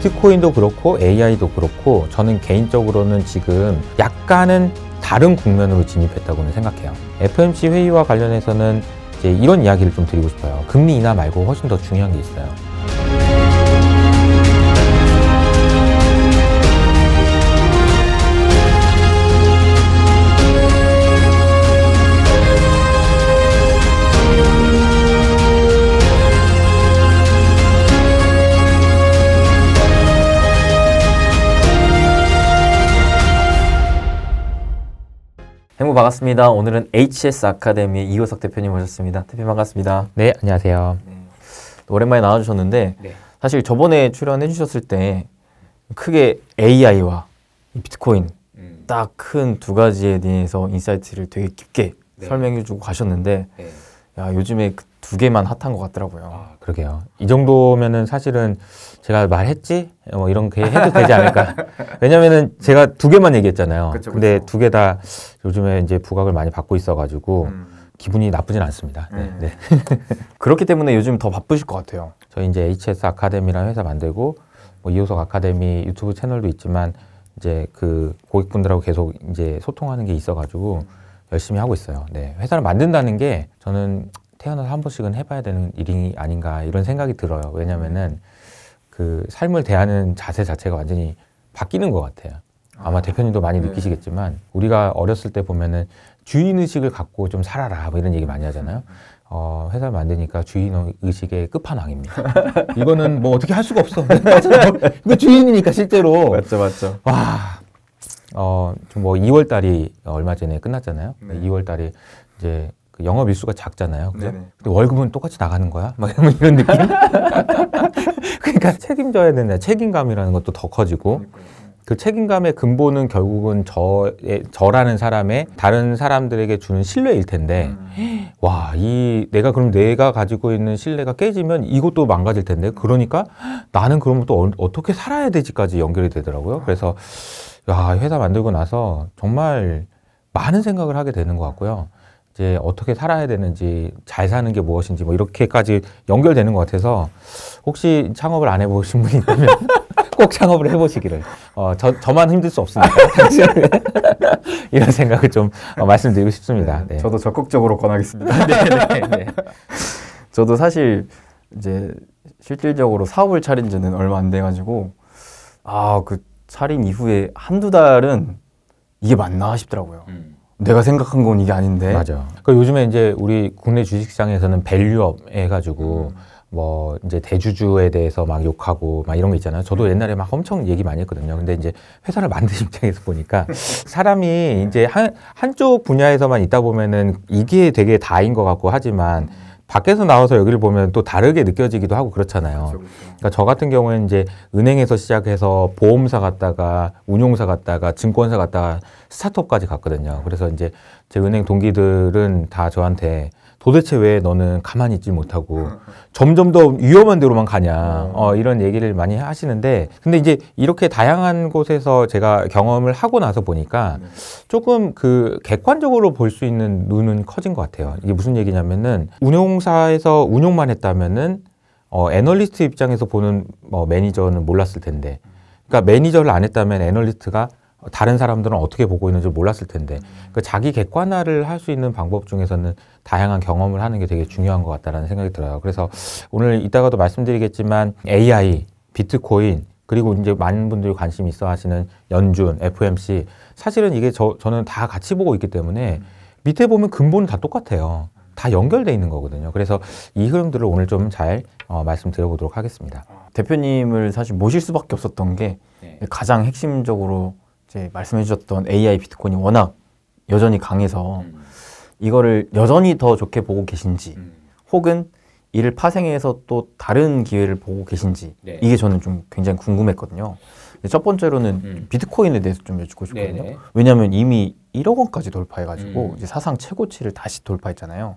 비트코인도 그렇고 AI도 그렇고 저는 개인적으로는 지금 약간은 다른 국면으로 진입했다고는 생각해요. FOMC 회의와 관련해서는 이제 이런 이야기를 좀 드리고 싶어요. 금리 인하 말고 훨씬 더 중요한 게 있어요. 행무 반갑습니다. 오늘은 HS 아카데미의 이호석 대표님 모셨습니다. 대표님 반갑습니다. 네, 안녕하세요. 네. 오랜만에 나와주셨는데 사실 저번에 출연해 주셨을 때 크게 AI와 비트코인 딱 큰 두 가지에 대해서 인사이트를 되게 깊게 설명해 주고 가셨는데 야, 요즘에 그 두 개만 핫한 것 같더라고요. 그러게요. 이 정도면은 사실은 제가 말했지? 뭐 이런 게 해도 되지 않을까. 왜냐면은 제가 두 개만 얘기했잖아요. 그쵸. 근데 두 개 다 요즘에 이제 부각을 많이 받고 있어가지고 기분이 나쁘진 않습니다. 네. 그렇기 때문에 요즘 더 바쁘실 것 같아요. 저희 이제 HS 아카데미라는 회사 만들고 뭐 이호석 아카데미 유튜브 채널도 있지만 이제 그 고객분들하고 계속 이제 소통하는 게 있어가지고 열심히 하고 있어요. 네. 회사를 만든다는 게 저는 태어나서 한 번씩은 해봐야 되는 일이 아닌가 이런 생각이 들어요. 왜냐면은 그 삶을 대하는 자세 자체가 완전히 바뀌는 것 같아요. 아마 대표님도 많이 느끼시겠지만 우리가 어렸을 때 보면은 주인의식을 갖고 좀 살아라 뭐 이런 얘기 많이 하잖아요. 회사를 만드니까 주인의식의 끝판왕입니다. 이거는 뭐 어떻게 할 수가 없어. 이거 주인이니까 실제로. 맞죠. 와, 좀 뭐 2월 달이 얼마 전에 끝났잖아요. 2월 달이 이제 그 영업 일수가 작잖아요. 그죠? 근데 월급은 똑같이 나가는 거야? 막 이런 느낌? 그러니까 책임져야 된다. 책임감이라는 것도 더 커지고 그 책임감의 근본은 결국은 저라는 사람의 다른 사람들에게 주는 신뢰일 텐데 와, 내가 가지고 있는 신뢰가 깨지면 이것도 망가질 텐데 그러니까 나는 그러면 또 어떻게 살아야 되지까지 연결이 되더라고요. 그래서 야, 회사 만들고 나서 정말 많은 생각을 하게 되는 것 같고요. 이제 어떻게 살아야 되는지, 잘 사는 게 무엇인지 뭐 이렇게까지 연결되는 것 같아서 혹시 창업을 안 해보신 분이 있다면 꼭 창업을 해보시기를. 저만 힘들 수 없으니까 이런 생각을 좀 말씀드리고 싶습니다. 네. 저도 적극적으로 권하겠습니다. 네. 저도 사실 이제 실질적으로 사업을 차린 지는 얼마 안 돼가지고 그 차린 이후에 한두 달은 이게 맞나 싶더라고요. 내가 생각한 건 이게 아닌데. 맞아. 그 요즘에 이제 우리 국내 주식시장에서는 밸류업 해가지고 뭐 이제 대주주에 대해서 막 욕하고 막 이런 거 있잖아요. 저도 옛날에 막 엄청 얘기 많이 했거든요. 근데 이제 회사를 만드신 입장에서 보니까 사람이 이제 한쪽 분야에서만 있다 보면은 이게 되게 다인 것 같고 하지만 밖에서 나와서 여기를 보면 또 다르게 느껴지기도 하고 그렇잖아요. 그러니까 저 같은 경우에는 이제 은행에서 시작해서 보험사 갔다가 운용사 갔다가 증권사 갔다가 스타트업까지 갔거든요. 그래서 이제 제 은행 동기들은 다 저한테 도대체 왜 너는 가만히 있지 못하고 점점 더 위험한 데로만 가냐 이런 얘기를 많이 하시는데 근데 이제 이렇게 다양한 곳에서 제가 경험을 하고 나서 보니까 조금 그 객관적으로 볼 수 있는 눈은 커진 것 같아요. 이게 무슨 얘기냐면은 운용사에서 운용만 했다면은 애널리스트 입장에서 보는 매니저는 몰랐을 텐데 그러니까 매니저를 안 했다면 애널리스트가 다른 사람들은 어떻게 보고 있는지 몰랐을 텐데 그러니까 자기 객관화를 할 수 있는 방법 중에서는 다양한 경험을 하는 게 되게 중요한 것 같다는 생각이 들어요. 그래서 오늘 이따가도 말씀드리겠지만 AI, 비트코인 그리고 이제 많은 분들이 관심 있어 하시는 연준, FOMC 사실은 이게 저는 다 같이 보고 있기 때문에 밑에 보면 근본은 다 똑같아요. 다 연결돼 있는 거거든요. 그래서 이 흐름들을 오늘 좀 잘 말씀드려보도록 하겠습니다. 대표님을 사실 모실 수밖에 없었던 게 가장 핵심적으로 이제 말씀해 주셨던 AI, 비트코인이 워낙 여전히 강해서 이거를 여전히 더 좋게 보고 계신지 혹은 이를 파생해서 또 다른 기회를 보고 계신지 이게 저는 좀 굉장히 궁금했거든요. 첫 번째로는 비트코인에 대해서 좀 여쭙고 싶거든요. 왜냐하면 이미 1억 원까지 돌파해가지고 이제 사상 최고치를 다시 돌파했잖아요.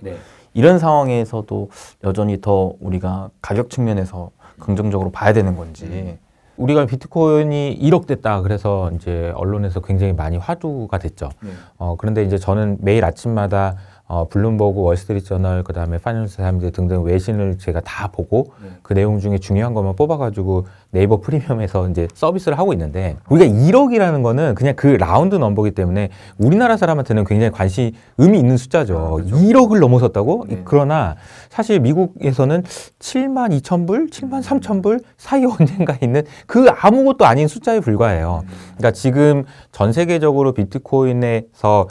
이런 상황에서도 여전히 더 우리가 가격 측면에서 긍정적으로 봐야 되는 건지 우리가 비트코인이 1억 됐다 그래서 이제 언론에서 굉장히 많이 화두가 됐죠. 그런데 이제 저는 매일 아침마다 블룸버그, 월스트리트저널, 그다음에 파이낸셜 타임즈 등등 외신을 제가 다 보고 그 내용 중에 중요한 것만 뽑아가지고 네이버 프리미엄에서 이제 서비스를 하고 있는데 우리가 1억이라는 거는 그냥 그 라운드 넘버기 때문에 우리나라 사람한테는 굉장히 의미 있는 숫자죠. 1억을 넘어섰다고? 네. 그러나 사실 미국에서는 7만 2천 불, 7만 3천 불 사이 언젠가 있는 그 아무것도 아닌 숫자에 불과해요. 그러니까 지금 전 세계적으로 비트코인에서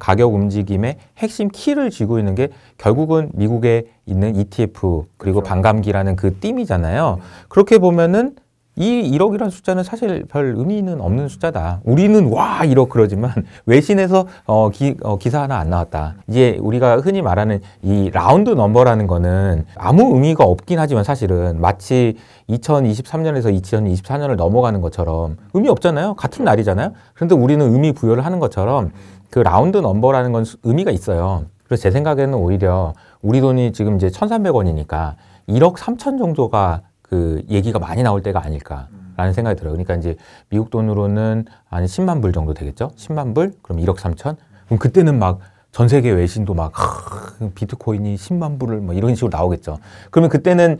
가격 움직임의 핵심 키를 쥐고 있는 게 결국은 미국에 있는 ETF 그리고 그렇죠. 반감기라는 그 띠이잖아요. 그렇게 보면은 이 1억이라는 숫자는 사실 별 의미는 없는 숫자다. 우리는 와 1억 그러지만 외신에서 기사 하나 안 나왔다. 이제 우리가 흔히 말하는 이 라운드 넘버라는 거는 아무 의미가 없긴 하지만 사실은 마치 2023년에서 2024년을 넘어가는 것처럼 의미 없잖아요. 같은 날이잖아요. 그런데 우리는 의미 부여를 하는 것처럼 그 라운드 넘버라는 건 의미가 있어요. 그래서 제 생각에는 오히려 우리 돈이 지금 이제 1,300원이니까 1억 3천 정도가 그 얘기가 많이 나올 때가 아닐까라는 생각이 들어요. 그러니까 이제 미국 돈으로는 한 10만 불 정도 되겠죠? 10만 불? 그럼 1억 3천? 그럼 그때는 막 전 세계 외신도 막 비트코인이 10만 불을 뭐 이런 식으로 나오겠죠. 그러면 그때는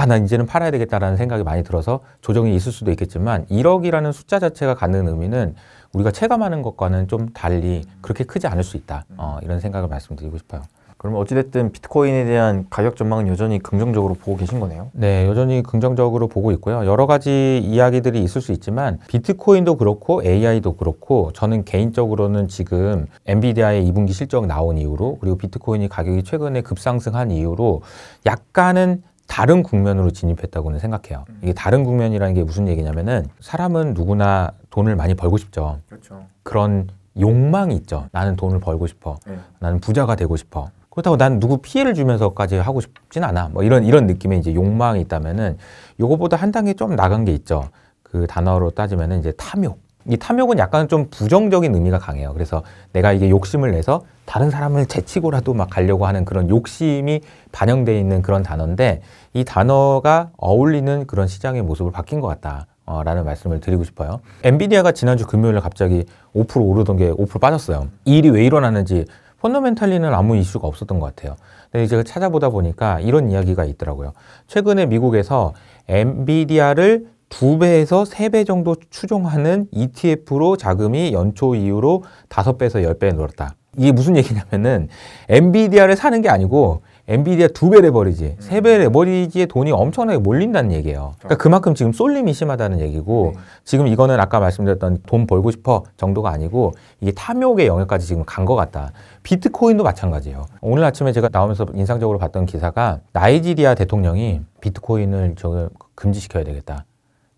난 이제는 팔아야 되겠다라는 생각이 많이 들어서 조정이 있을 수도 있겠지만 1억이라는 숫자 자체가 갖는 의미는 우리가 체감하는 것과는 좀 달리 그렇게 크지 않을 수 있다. 이런 생각을 말씀드리고 싶어요. 그럼 어찌됐든 비트코인에 대한 가격 전망은 여전히 긍정적으로 보고 계신 거네요? 네, 여전히 긍정적으로 보고 있고요. 여러 가지 이야기들이 있을 수 있지만 비트코인도 그렇고 AI도 그렇고 저는 개인적으로는 지금 엔비디아의 2분기 실적 나온 이후로 그리고 비트코인이 가격이 최근에 급상승한 이후로 약간은 다른 국면으로 진입했다고는 생각해요. 이게 다른 국면이라는 게 무슨 얘기냐면은 사람은 누구나 돈을 많이 벌고 싶죠. 그렇죠. 그런 욕망이 있죠. 나는 돈을 벌고 싶어. 나는 부자가 되고 싶어. 그렇다고 난 누구 피해를 주면서까지 하고 싶진 않아. 뭐 이런 느낌의 이제 욕망이 있다면은 요거보다 한 단계 좀 나간 게 있죠. 그 단어로 따지면은 이제 탐욕. 이 탐욕은 약간 좀 부정적인 의미가 강해요. 그래서 내가 이게 욕심을 내서 다른 사람을 제치고라도 막 가려고 하는 그런 욕심이 반영되어 있는 그런 단어인데 이 단어가 어울리는 그런 시장의 모습을 바뀐 것 같다. 라는 말씀을 드리고 싶어요. 엔비디아가 지난주 금요일에 갑자기 5% 오르던 게 5% 빠졌어요. 이 일이 왜 일어나는지 펀더멘탈리는 아무 이슈가 없었던 것 같아요. 근데 이제 찾아보다 보니까 이런 이야기가 있더라고요. 최근에 미국에서 엔비디아를 2배에서 3배 정도 추종하는 ETF로 자금이 연초 이후로 5배에서 10배 늘었다. 이게 무슨 얘기냐면은 엔비디아를 사는 게 아니고 엔비디아 2배 레버리지, 3배 레버리지에 돈이 엄청나게 몰린다는 얘기예요. 그러니까 그만큼 지금 쏠림이 심하다는 얘기고 지금 이거는 아까 말씀드렸던 돈 벌고 싶어 정도가 아니고 이게 탐욕의 영역까지 지금 간 것 같다. 비트코인도 마찬가지예요. 오늘 아침에 제가 나오면서 인상적으로 봤던 기사가 나이지리아 대통령이 비트코인을 금지시켜야 되겠다.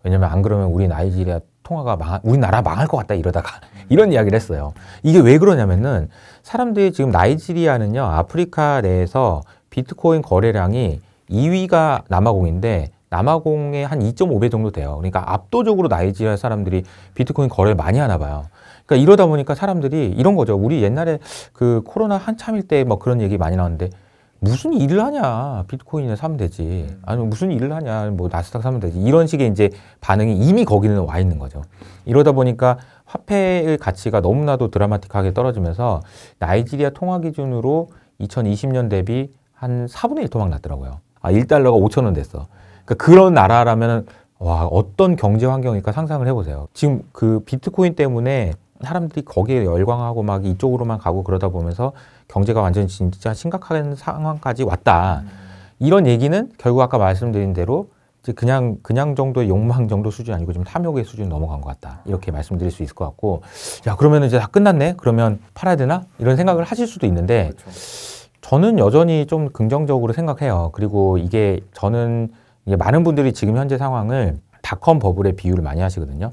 왜냐면 안 그러면 우리 나이지리아 통화가 우리나라 망할 것 같다 이러다가 이런 이야기를 했어요. 이게 왜 그러냐면은 사람들이 지금 나이지리아는요 아프리카 내에서 비트코인 거래량이 2위가 남아공인데 남아공의 한 2.5배 정도 돼요. 그러니까 압도적으로 나이지리아 사람들이 비트코인 거래를 많이 하나 봐요. 그러니까 이러다 보니까 사람들이 이런 거죠. 우리 옛날에 그 코로나 한참일 때 뭐 그런 얘기 많이 나왔는데 무슨 일을 하냐 비트코인을 사면 되지 아니 무슨 일을 하냐 뭐 나스닥 사면 되지 이런 식의 이제 반응이 이미 거기는 와 있는 거죠. 이러다 보니까 화폐의 가치가 너무나도 드라마틱하게 떨어지면서 나이지리아 통화 기준으로 2020년 대비 한 4분의 1 토막 났더라고요. 1달러가 5,000원 됐어. 그러니까 그런 나라라면 와 어떤 경제 환경일까 상상을 해보세요. 지금 그 비트코인 때문에 사람들이 거기에 열광하고 막 이쪽으로만 가고 그러다 보면서 경제가 완전 진짜 심각한 상황까지 왔다. 이런 얘기는 결국 아까 말씀드린 대로 이제 그냥 정도의 욕망 정도 수준이 아니고 좀 탐욕의 수준이 넘어간 것 같다. 이렇게 말씀드릴 수 있을 것 같고 야 그러면 이제 다 끝났네? 그러면 팔아야 되나? 이런 생각을 하실 수도 있는데 저는 여전히 좀 긍정적으로 생각해요. 그리고 이게 저는 이게 많은 분들이 지금 현재 상황을 닷컴 버블의 비유를 많이 하시거든요.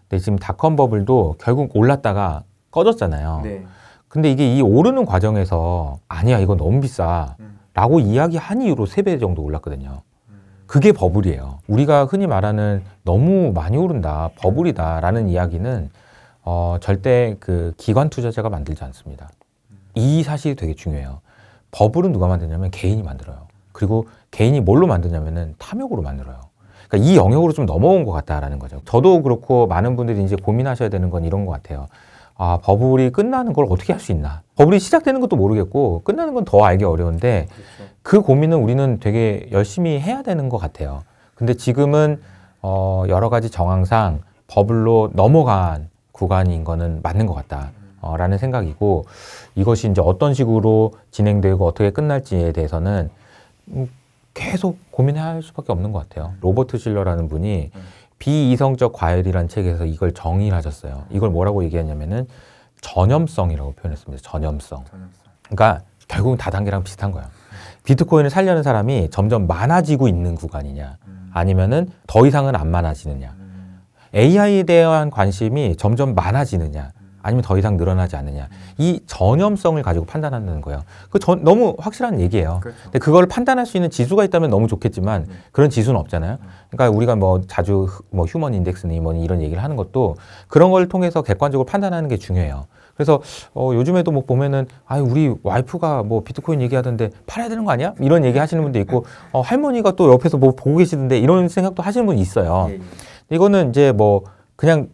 근데 지금 닷컴 버블도 결국 올랐다가 꺼졌잖아요. 네. 근데 이게 이 오르는 과정에서 아니야 이거 너무 비싸 라고 이야기한 이후로 3배 정도 올랐거든요. 그게 버블이에요. 우리가 흔히 말하는 너무 많이 오른다 버블이다 라는 이야기는 절대 그 기관 투자자가 만들지 않습니다. 이 사실이 되게 중요해요. 버블은 누가 만드냐면 개인이 만들어요. 그리고 개인이 뭘로 만드냐면은 탐욕으로 만들어요. 그러니까 이 영역으로 좀 넘어온 것 같다라는 거죠. 저도 그렇고 많은 분들이 이제 고민하셔야 되는 건 이런 것 같아요. 버블이 끝나는 걸 어떻게 할 수 있나? 버블이 시작되는 것도 모르겠고 끝나는 건 더 알기 어려운데 그 고민은 우리는 되게 열심히 해야 되는 것 같아요. 근데 지금은 여러 가지 정황상 버블로 넘어간 구간인 거는 맞는 것 같다. 라는 생각이고, 이것이 이제 어떤 식으로 진행되고 어떻게 끝날지에 대해서는 계속 고민할 수밖에 없는 것 같아요. 로버트 실러라는 분이 비이성적 과열이라는 책에서 이걸 정의를 하셨어요. 이걸 뭐라고 얘기했냐면은 전염성이라고 표현했습니다. 전염성. 그러니까 결국은 다단계랑 비슷한 거예요. 비트코인을 살려는 사람이 점점 많아지고 있는 구간이냐, 아니면은 더 이상은 안 많아지느냐, AI에 대한 관심이 점점 많아지느냐, 아니면 더 이상 늘어나지 않느냐, 이 전염성을 가지고 판단한다는 거예요. 너무 확실한 얘기예요. 그렇죠. 근데 그걸 판단할 수 있는 지수가 있다면 너무 좋겠지만 그런 지수는 없잖아요. 그러니까 우리가 뭐 자주 뭐 휴먼 인덱스니 뭐니 이런 얘기를 하는 것도 그런 걸 통해서 객관적으로 판단하는 게 중요해요. 그래서 요즘에도 뭐 보면은 우리 와이프가 뭐 비트코인 얘기하던데 팔아야 되는 거 아니야? 이런 얘기 하시는 분도 있고 할머니가 또 옆에서 뭐 보고 계시던데 이런 생각도 하시는 분이 있어요. 이거는 이제 뭐 그냥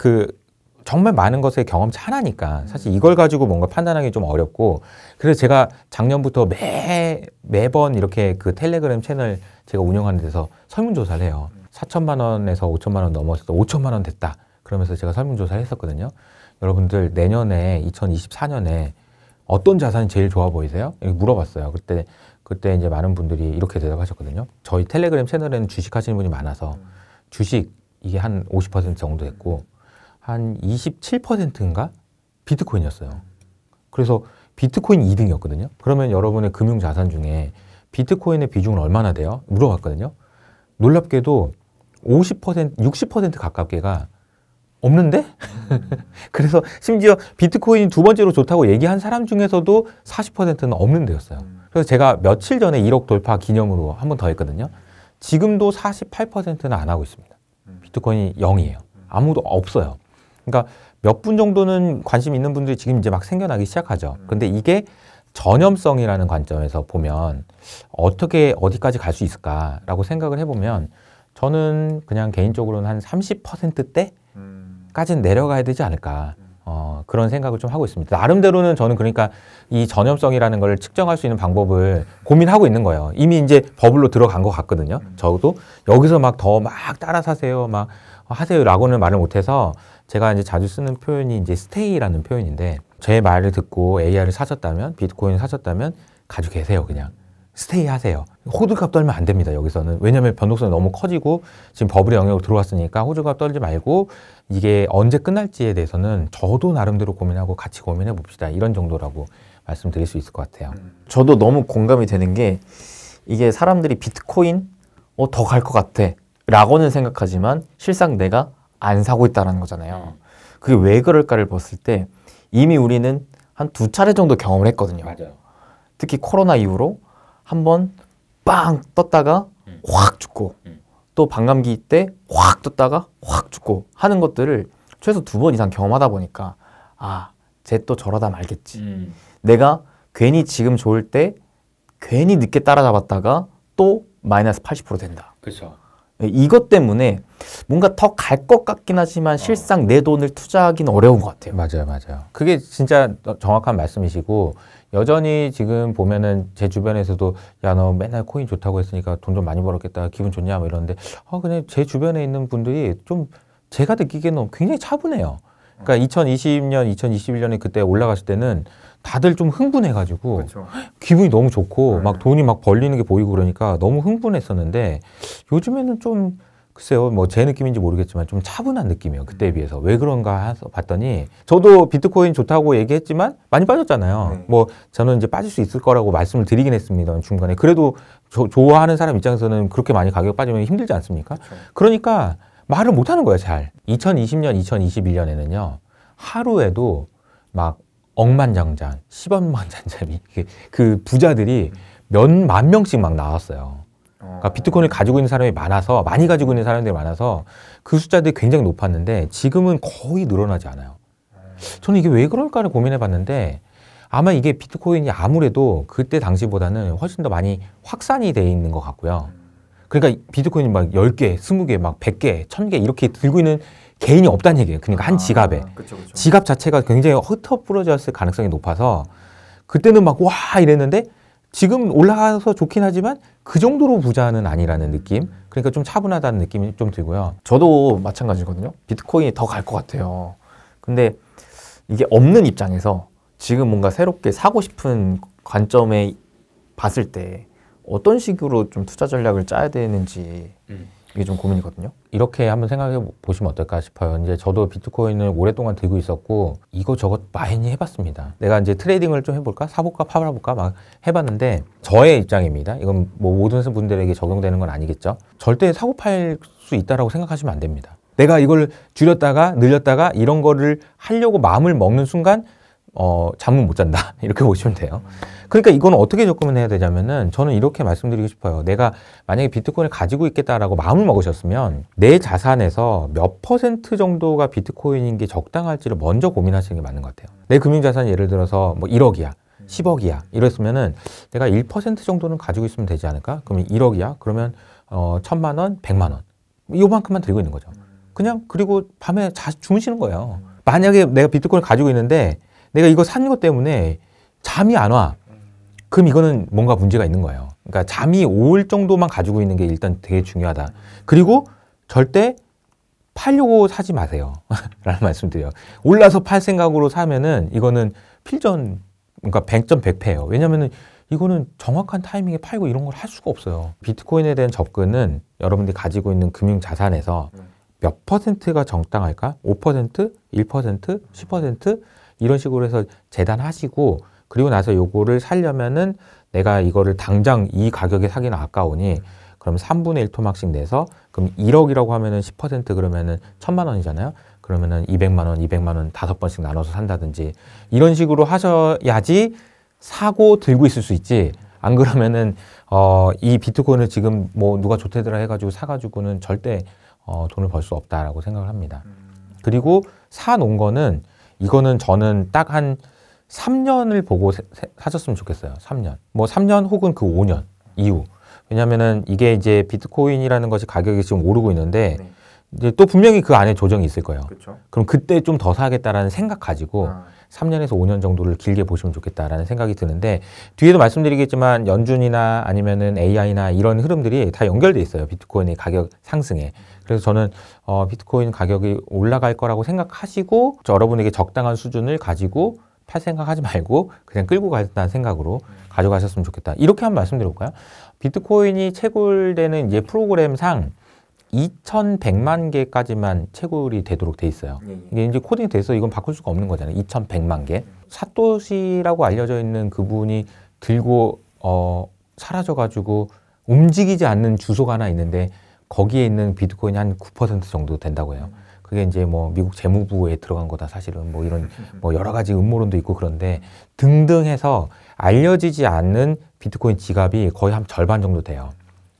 정말 많은 것의 경험치 하나니까 사실 이걸 가지고 뭔가 판단하기 좀 어렵고, 그래서 제가 작년부터 매번 이렇게 그 텔레그램 채널 제가 운영하는 데서 설문조사를 해요. 4천만 원에서 5천만 원 넘어서 5천만 원 됐다. 그러면서 제가 설문조사를 했었거든요. 여러분들 내년에 2024년에 어떤 자산이 제일 좋아 보이세요? 이렇게 물어봤어요. 그때 이제 많은 분들이 이렇게 대답하셨거든요. 저희 텔레그램 채널에는 주식 하시는 분이 많아서 주식 이게 한 50% 정도 됐고 한 27%인가 비트코인이었어요. 그래서 비트코인 2등이었거든요. 그러면 여러분의 금융자산 중에 비트코인의 비중은 얼마나 돼요? 물어봤거든요. 놀랍게도 50%, 60% 가깝게가 없는데? 그래서 심지어 비트코인이 두 번째로 좋다고 얘기한 사람 중에서도 40%는 없는 데였어요. 그래서 제가 며칠 전에 1억 돌파 기념으로 한 번 더 했거든요. 지금도 48%는 안 하고 있습니다. 비트코인이 0이에요. 아무도 없어요. 그러니까 몇 분 정도는 관심 있는 분들이 지금 이제 막 생겨나기 시작하죠. 근데 이게 전염성이라는 관점에서 보면 어떻게 어디까지 갈 수 있을까라고 생각을 해보면 저는 그냥 개인적으로는 한 30%대까지는 내려가야 되지 않을까. 그런 생각을 좀 하고 있습니다. 나름대로는 저는 그러니까 이 전염성이라는 걸 측정할 수 있는 방법을 고민하고 있는 거예요. 이미 이제 버블로 들어간 것 같거든요. 저도 여기서 막 더 막 따라 사세요, 막 하세요라고는 말을 못해서 제가 이제 자주 쓰는 표현이 이제 스테이라는 표현인데, 제 말을 듣고 AI를 사셨다면, 비트코인을 사셨다면 가지고 계세요. 그냥 스테이 하세요. 호들갑 떨면 안 됩니다. 여기서는. 왜냐하면 변동성이 너무 커지고 지금 버블의 영역으로 들어왔으니까 호들갑 떨지 말고 이게 언제 끝날지에 대해서는 저도 나름대로 고민하고 같이 고민해 봅시다. 이런 정도라고 말씀드릴 수 있을 것 같아요. 저도 너무 공감이 되는 게, 이게 사람들이 비트코인 더 갈 것 같아 라고는 생각하지만 실상 내가 안 사고 있다는 거잖아요. 그게 왜 그럴까를 봤을 때 이미 우리는 한 2차례 정도 경험을 했거든요. 맞아요. 특히 코로나 이후로 한번 빵 떴다가 확 죽고, 또 반감기 때 확 떴다가 확 죽고 하는 것들을 최소 2번 이상 경험하다 보니까 쟤 또 저러다 말겠지. 내가 괜히 지금 좋을 때 괜히 늦게 따라잡았다가 또 마이너스 80% 된다. 그렇죠. 이것 때문에 뭔가 더 갈 것 같긴 하지만 실상 내 돈을 투자하기는 어려운 것 같아요. 맞아요. 그게 진짜 정확한 말씀이시고, 여전히 지금 보면은 제 주변에서도 야, 너 맨날 코인 좋다고 했으니까 돈 좀 많이 벌었겠다, 기분 좋냐 뭐 이러는데 그냥 제 주변에 있는 분들이 좀 제가 느끼기에는 굉장히 차분해요. 그러니까 2020년, 2021년에 그때 올라갔을 때는 다들 좀 흥분해가지고 그렇죠. 기분이 너무 좋고 막 돈이 막 벌리는 게 보이고 그러니까 너무 흥분했었는데, 요즘에는 좀 글쎄요, 뭐 제 느낌인지 모르겠지만 좀 차분한 느낌이에요. 그때에 비해서. 왜 그런가 해서 봤더니, 저도 비트코인 좋다고 얘기했지만 많이 빠졌잖아요. 뭐 저는 이제 빠질 수 있을 거라고 말씀을 드리긴 했습니다. 중간에. 그래도 좋아하는 사람 입장에서는 그렇게 많이 가격 빠지면 힘들지 않습니까? 그러니까 말을 못 하는 거예요, 잘. 2020년, 2021년에는요. 하루에도 막 억만장자, 10억만장자리 그 부자들이 몇만 명씩 막 나왔어요. 그러니까 비트코인을 가지고 있는 사람이 많아서, 많이 가지고 있는 사람들이 많아서 그 숫자들이 굉장히 높았는데 지금은 거의 늘어나지 않아요. 저는 이게 왜 그럴까를 고민해 봤는데, 아마 이게 비트코인이 아무래도 그때 당시보다는 훨씬 더 많이 확산이 돼 있는 것 같고요. 그러니까 비트코인이 막 10개, 20개, 막 100개, 1000개 이렇게 들고 있는 개인이 없다는 얘기예요. 그러니까 한 지갑에. 그쵸. 지갑 자체가 굉장히 흩어부러졌을 가능성이 높아서 그때는 막 와 이랬는데 지금 올라가서 좋긴 하지만 그 정도로 부자는 아니라는 느낌. 그러니까 좀 차분하다는 느낌이 좀 들고요. 저도 마찬가지거든요. 비트코인이 더 갈 것 같아요. 근데 이게 없는 입장에서 지금 뭔가 새롭게 사고 싶은 관점에 봤을 때 어떤 식으로 좀 투자 전략을 짜야 되는지 이게 좀 고민이거든요. 이렇게 한번 생각해 보시면 어떨까 싶어요. 이제 저도 비트코인을 오랫동안 들고 있었고 이것저것 많이 해봤습니다. 내가 이제 트레이딩을 좀 해볼까? 사볼까? 팔아볼까? 막 해봤는데 저의 입장입니다. 이건 뭐 모든 분들에게 적용되는 건 아니겠죠. 절대 사고 팔 수 있다라고 생각하시면 안 됩니다. 내가 이걸 줄였다가 늘렸다가 이런 거를 하려고 마음을 먹는 순간 잠은 못 잔다. 이렇게 보시면 돼요. 그러니까 이건 어떻게 접근을 해야 되냐면은 저는 이렇게 말씀드리고 싶어요. 내가 만약에 비트코인을 가지고 있겠다라고 마음을 먹으셨으면 내 자산에서 몇 % 정도가 비트코인인 게 적당할지를 먼저 고민하시는 게 맞는 것 같아요. 내 금융자산이 예를 들어서 뭐 1억이야. 10억이야. 이랬으면은 내가 1% 정도는 가지고 있으면 되지 않을까? 그러면 1억이야. 그러면 1,000만 원, 100만 원. 요만큼만 들고 있는 거죠. 그냥 그리고 밤에 주무시는 거예요. 만약에 내가 비트코인을 가지고 있는데 내가 이거 산 것 때문에 잠이 안 와. 그럼 이거는 뭔가 문제가 있는 거예요. 그러니까 잠이 올 정도만 가지고 있는 게 일단 되게 중요하다. 그리고 절대 팔려고 사지 마세요. 라는 말씀드려요. 올라서 팔 생각으로 사면은 이거는 필전, 그러니까 100점 100패예요. 왜냐면은 이거는 정확한 타이밍에 팔고 이런 걸 할 수가 없어요. 비트코인에 대한 접근은 여러분들이 가지고 있는 금융 자산에서 몇 %가 적당할까? 5%, 1%, 10% 이런 식으로 해서 재단하시고 그리고 나서 요거를 사려면은 내가 이거를 당장 이 가격에 사기는 아까우니 그럼 3분의 1 토막씩 내서 그럼 1억이라고 하면은 10% 그러면은 1,000만 원이잖아요. 그러면은 200만 원, 200만 원 5번씩 나눠서 산다든지 이런 식으로 하셔야지 사고 들고 있을 수 있지. 안 그러면은 이 비트코인을 지금 뭐 누가 좋대더라 해가지고 사가지고는 절대 돈을 벌 수 없다라고 생각을 합니다. 그리고 사놓은 거는 이거는 저는 딱 한 3년을 보고 사셨으면 좋겠어요. 3년. 뭐 3년 혹은 그 5년 이후. 왜냐면은 이게 이제 비트코인이라는 것이 가격이 지금 오르고 있는데 네. 이제 또 분명히 그 안에 조정이 있을 거예요. 그렇죠. 그럼 그때 좀 더 사겠다라는 생각 가지고 3년에서 5년 정도를 길게 보시면 좋겠다라는 생각이 드는데 뒤에도 말씀드리겠지만 연준이나 아니면은 AI나 이런 흐름들이 다 연결돼 있어요. 비트코인의 가격 상승에. 그래서 저는 비트코인 가격이 올라갈 거라고 생각하시고 여러분에게 적당한 수준을 가지고 팔 생각하지 말고 그냥 끌고 가겠다는 생각으로 가져가셨으면 좋겠다. 이렇게 한번 말씀드려볼까요? 비트코인이 채굴되는 이제 프로그램상 2,100만 개까지만 채굴이 되도록 돼 있어요. 이게 이제 코딩이 돼서 이건 바꿀 수가 없는 거잖아요. 2,100만 개. 사토시라고 알려져 있는 그분이 들고 사라져가지고 움직이지 않는 주소가 하나 있는데 거기에 있는 비트코인이 한 9% 정도 된다고 해요. 그게 이제 뭐 미국 재무부에 들어간 거다 사실은 뭐 이런 뭐 여러 가지 음모론도 있고 그런데 등등 해서 알려지지 않는 비트코인 지갑이 거의 한 절반 정도 돼요.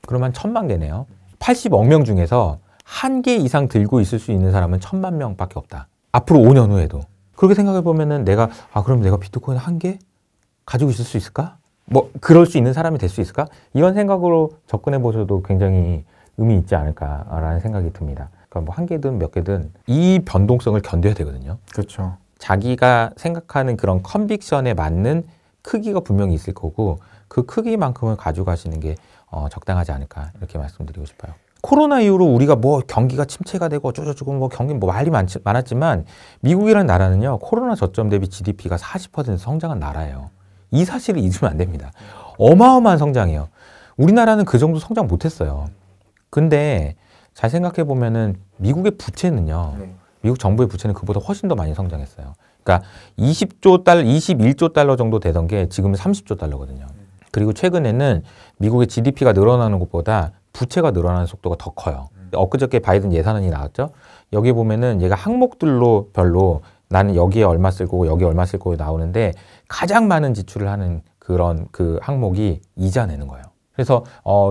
그러면 1,000만 개네요. 80억 명 중에서 한 개 이상 들고 있을 수 있는 사람은 1,000만 명밖에 없다. 앞으로 5년 후에도. 그렇게 생각해 보면은 그럼 내가 비트코인 한 개 가지고 있을 수 있을까? 뭐 그럴 수 있는 사람이 될 수 있을까? 이런 생각으로 접근해 보셔도 굉장히 의미 있지 않을까라는 생각이 듭니다. 그러니까 뭐 한 개든 몇 개든 이 변동성을 견뎌야 되거든요. 그렇죠. 자기가 생각하는 그런 컨빅션에 맞는 크기가 분명히 있을 거고 그 크기만큼을 가져가시는 게 적당하지 않을까 이렇게 말씀드리고 싶어요. 코로나 이후로 우리가 뭐 경기가 침체가 되고 어쩌고저쩌고 뭐 경기 뭐 말이 많았지만 미국이라는 나라는요 코로나 저점 대비 GDP가 40% 성장한 나라예요. 이 사실을 잊으면 안 됩니다. 어마어마한 성장이에요. 우리나라는 그 정도 성장 못했어요. 근데 잘 생각해 보면은 미국의 부채는요. 미국 정부의 부채는 그보다 훨씬 더 많이 성장했어요. 그러니까 21조 달러 정도 되던 게 지금은 30조 달러거든요. 그리고 최근에는 미국의 GDP가 늘어나는 것보다 부채가 늘어나는 속도가 더 커요. 엊그저께 바이든 예산안이 나왔죠. 여기 보면은 얘가 항목들로 별로 나는 여기에 얼마 쓸 거고 여기에 얼마 쓸 거고 나오는데 가장 많은 지출을 하는 그런 그 항목이 이자 내는 거예요. 그래서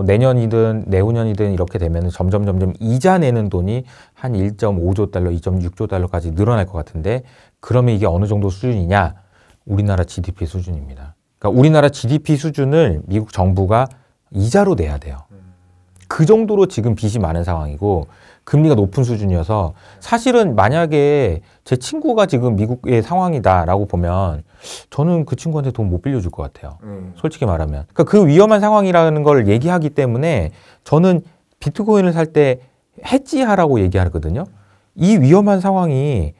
내년이든 내후년이든 이렇게 되면 점점 이자 내는 돈이 한 1.5조 달러, 2.6조 달러까지 늘어날 것 같은데 그러면 이게 어느 정도 수준이냐? 우리나라 GDP 수준입니다. 그러니까 우리나라 GDP 수준을 미국 정부가 이자로 내야 돼요. 그 정도로 지금 빚이 많은 상황이고 금리가 높은 수준이어서 사실은 만약에 제 친구가 지금 미국의 상황이다라고 보면 저는 그 친구한테 돈 못 빌려줄 것 같아요. 솔직히 말하면. 그러니까 그 위험한 상황이라는 걸 얘기하기 때문에 저는 비트코인을 살 때 해지하라고 얘기하거든요. 이 위험한 상황이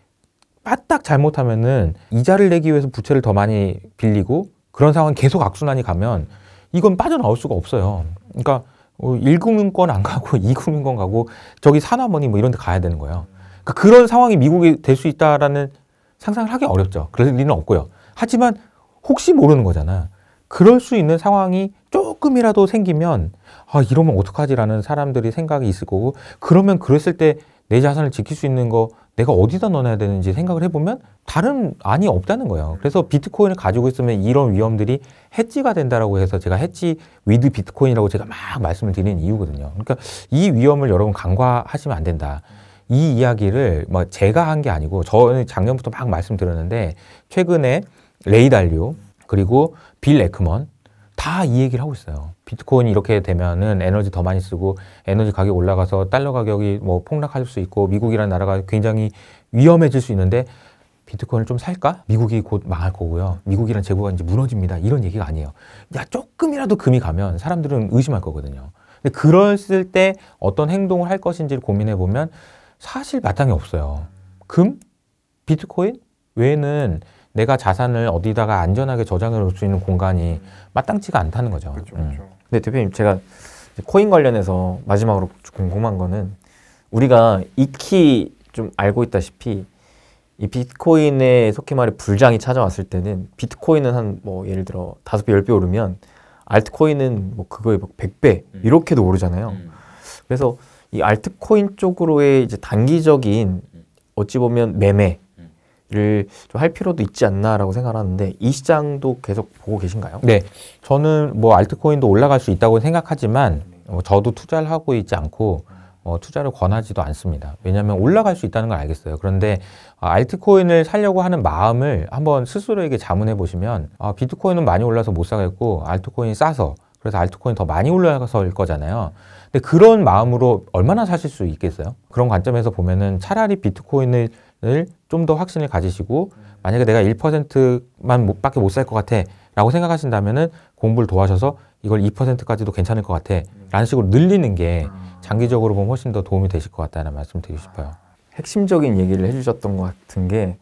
빠딱 잘못하면은 이자를 내기 위해서 부채를 더 많이 빌리고 그런 상황이 계속 악순환이 가면 이건 빠져나올 수가 없어요. 그러니까 1금융권 안 가고 2금융권 가고 저기 산화머니 뭐 이런 데 가야 되는 거예요. 그러니까 그런 상황이 미국이 될 수 있다라는 상상을 하기 어렵죠. 그럴 리는 없고요. 하지만 혹시 모르는 거잖아. 그럴 수 있는 상황이 조금이라도 생기면 아 이러면 어떡하지라는 사람들이 생각이 있을 거고 그러면 그랬을 때 내 자산을 지킬 수 있는 거 내가 어디다 넣어놔야 되는지 생각을 해보면 다른 안이 없다는 거예요. 그래서 비트코인을 가지고 있으면 이런 위험들이 해지가 된다라고 해서 제가 해지 위드 비트코인이라고 제가 막 말씀을 드리는 이유거든요. 그러니까 이 위험을 여러분 간과하시면 안 된다. 이 이야기를 뭐 제가 한 게 아니고 저는 작년부터 막 말씀드렸는데 최근에 레이 달리오 그리고 빌 에크먼 다 이 얘기를 하고 있어요. 비트코인이 이렇게 되면은 에너지 더 많이 쓰고 에너지 가격이 올라가서 달러 가격이 뭐 폭락할 수 있고 미국이라는 나라가 굉장히 위험해질 수 있는데 비트코인을 좀 살까? 미국이 곧 망할 거고요. 미국이라는 제국가 이제 무너집니다. 이런 얘기가 아니에요. 야 조금이라도 금이 가면 사람들은 의심할 거거든요. 근데 그랬을 때 어떤 행동을 할 것인지를 고민해 보면 사실 마땅히 없어요. 금? 비트코인? 외에는 내가 자산을 어디다가 안전하게 저장해 놓을 수 있는 공간이 마땅치가 않다는 거죠. 그렇죠, 그렇죠. 근데 대표님 제가 코인 관련해서 마지막으로 궁금한 거는 우리가 익히 좀 알고 있다시피 이 비트코인에 속히 말해 불장이 찾아왔을 때는 비트코인은 한 뭐 예를 들어 5배, 10배 오르면 알트코인은 뭐 그거에 막 100배 이렇게도 오르잖아요. 그래서 이 알트코인 쪽으로의 이제 단기적인 어찌 보면 매매를 좀 할 필요도 있지 않나라고 생각하는데 이 시장도 계속 보고 계신가요? 네, 저는 뭐 알트코인도 올라갈 수 있다고 생각하지만 저도 투자를 하고 있지 않고 투자를 권하지도 않습니다. 왜냐하면 올라갈 수 있다는 걸 알겠어요. 그런데 알트코인을 사려고 하는 마음을 한번 스스로에게 자문해 보시면 비트코인은 많이 올라서 못 사겠고 알트코인이 싸서 그래서 알트코인 더 많이 올라가서일 거잖아요. 근데 그런 마음으로 얼마나 사실 수 있겠어요? 그런 관점에서 보면은 차라리 비트코인을 좀 더 확신을 가지시고 만약에 내가 1%만 밖에 못 살 것 같아 라고 생각하신다면은 공부를 도와셔서 이걸 2%까지도 괜찮을 것 같아 라는 식으로 늘리는 게 장기적으로 보면 훨씬 더 도움이 되실 것 같다는 말씀 드리고 싶어요. 핵심적인 얘기를 해주셨던 것 같은 게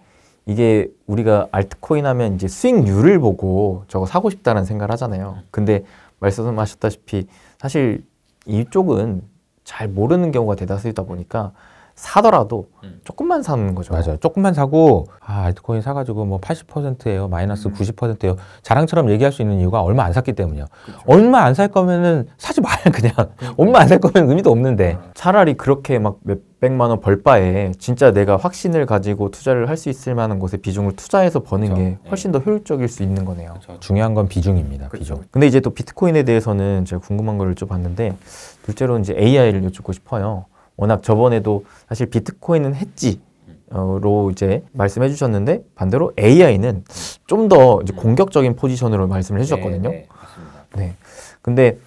이게 우리가 알트코인 하면 이제 수익률을 보고 저거 사고 싶다는 생각을 하잖아요. 근데 말씀하셨다시피 사실 이쪽은 잘 모르는 경우가 대다수이다 보니까 사더라도 조금만 사는 거죠. 맞아요. 조금만 사고 알트코인 사가지고 뭐 80%예요. 마이너스 90%예요. 자랑처럼 얘기할 수 있는 이유가 얼마 안 샀기 때문이에요. 그렇죠. 얼마 안 살 거면은 사지 마요 그냥. 얼마 안 살 거면 의미도 없는데. 차라리 그렇게 막 몇백만 원 벌 바에 진짜 내가 확신을 가지고 투자를 할 수 있을 만한 곳에 비중을 투자해서 버는 그렇죠. 게 훨씬 더 효율적일 수 있는 거네요. 그렇죠. 중요한 건 비중입니다. 그렇죠. 비중. 근데 이제 또 비트코인에 대해서는 제가 궁금한 걸 여쭤봤는데 둘째로 이제 AI를 여쭙고 싶어요. 워낙 저번에도 사실 비트코인은 해지로 이제 말씀해 주셨는데 반대로 AI는 좀 더 이제 공격적인 포지션으로 말씀을 해 주셨거든요. 네, 맞습니다. 네. 근데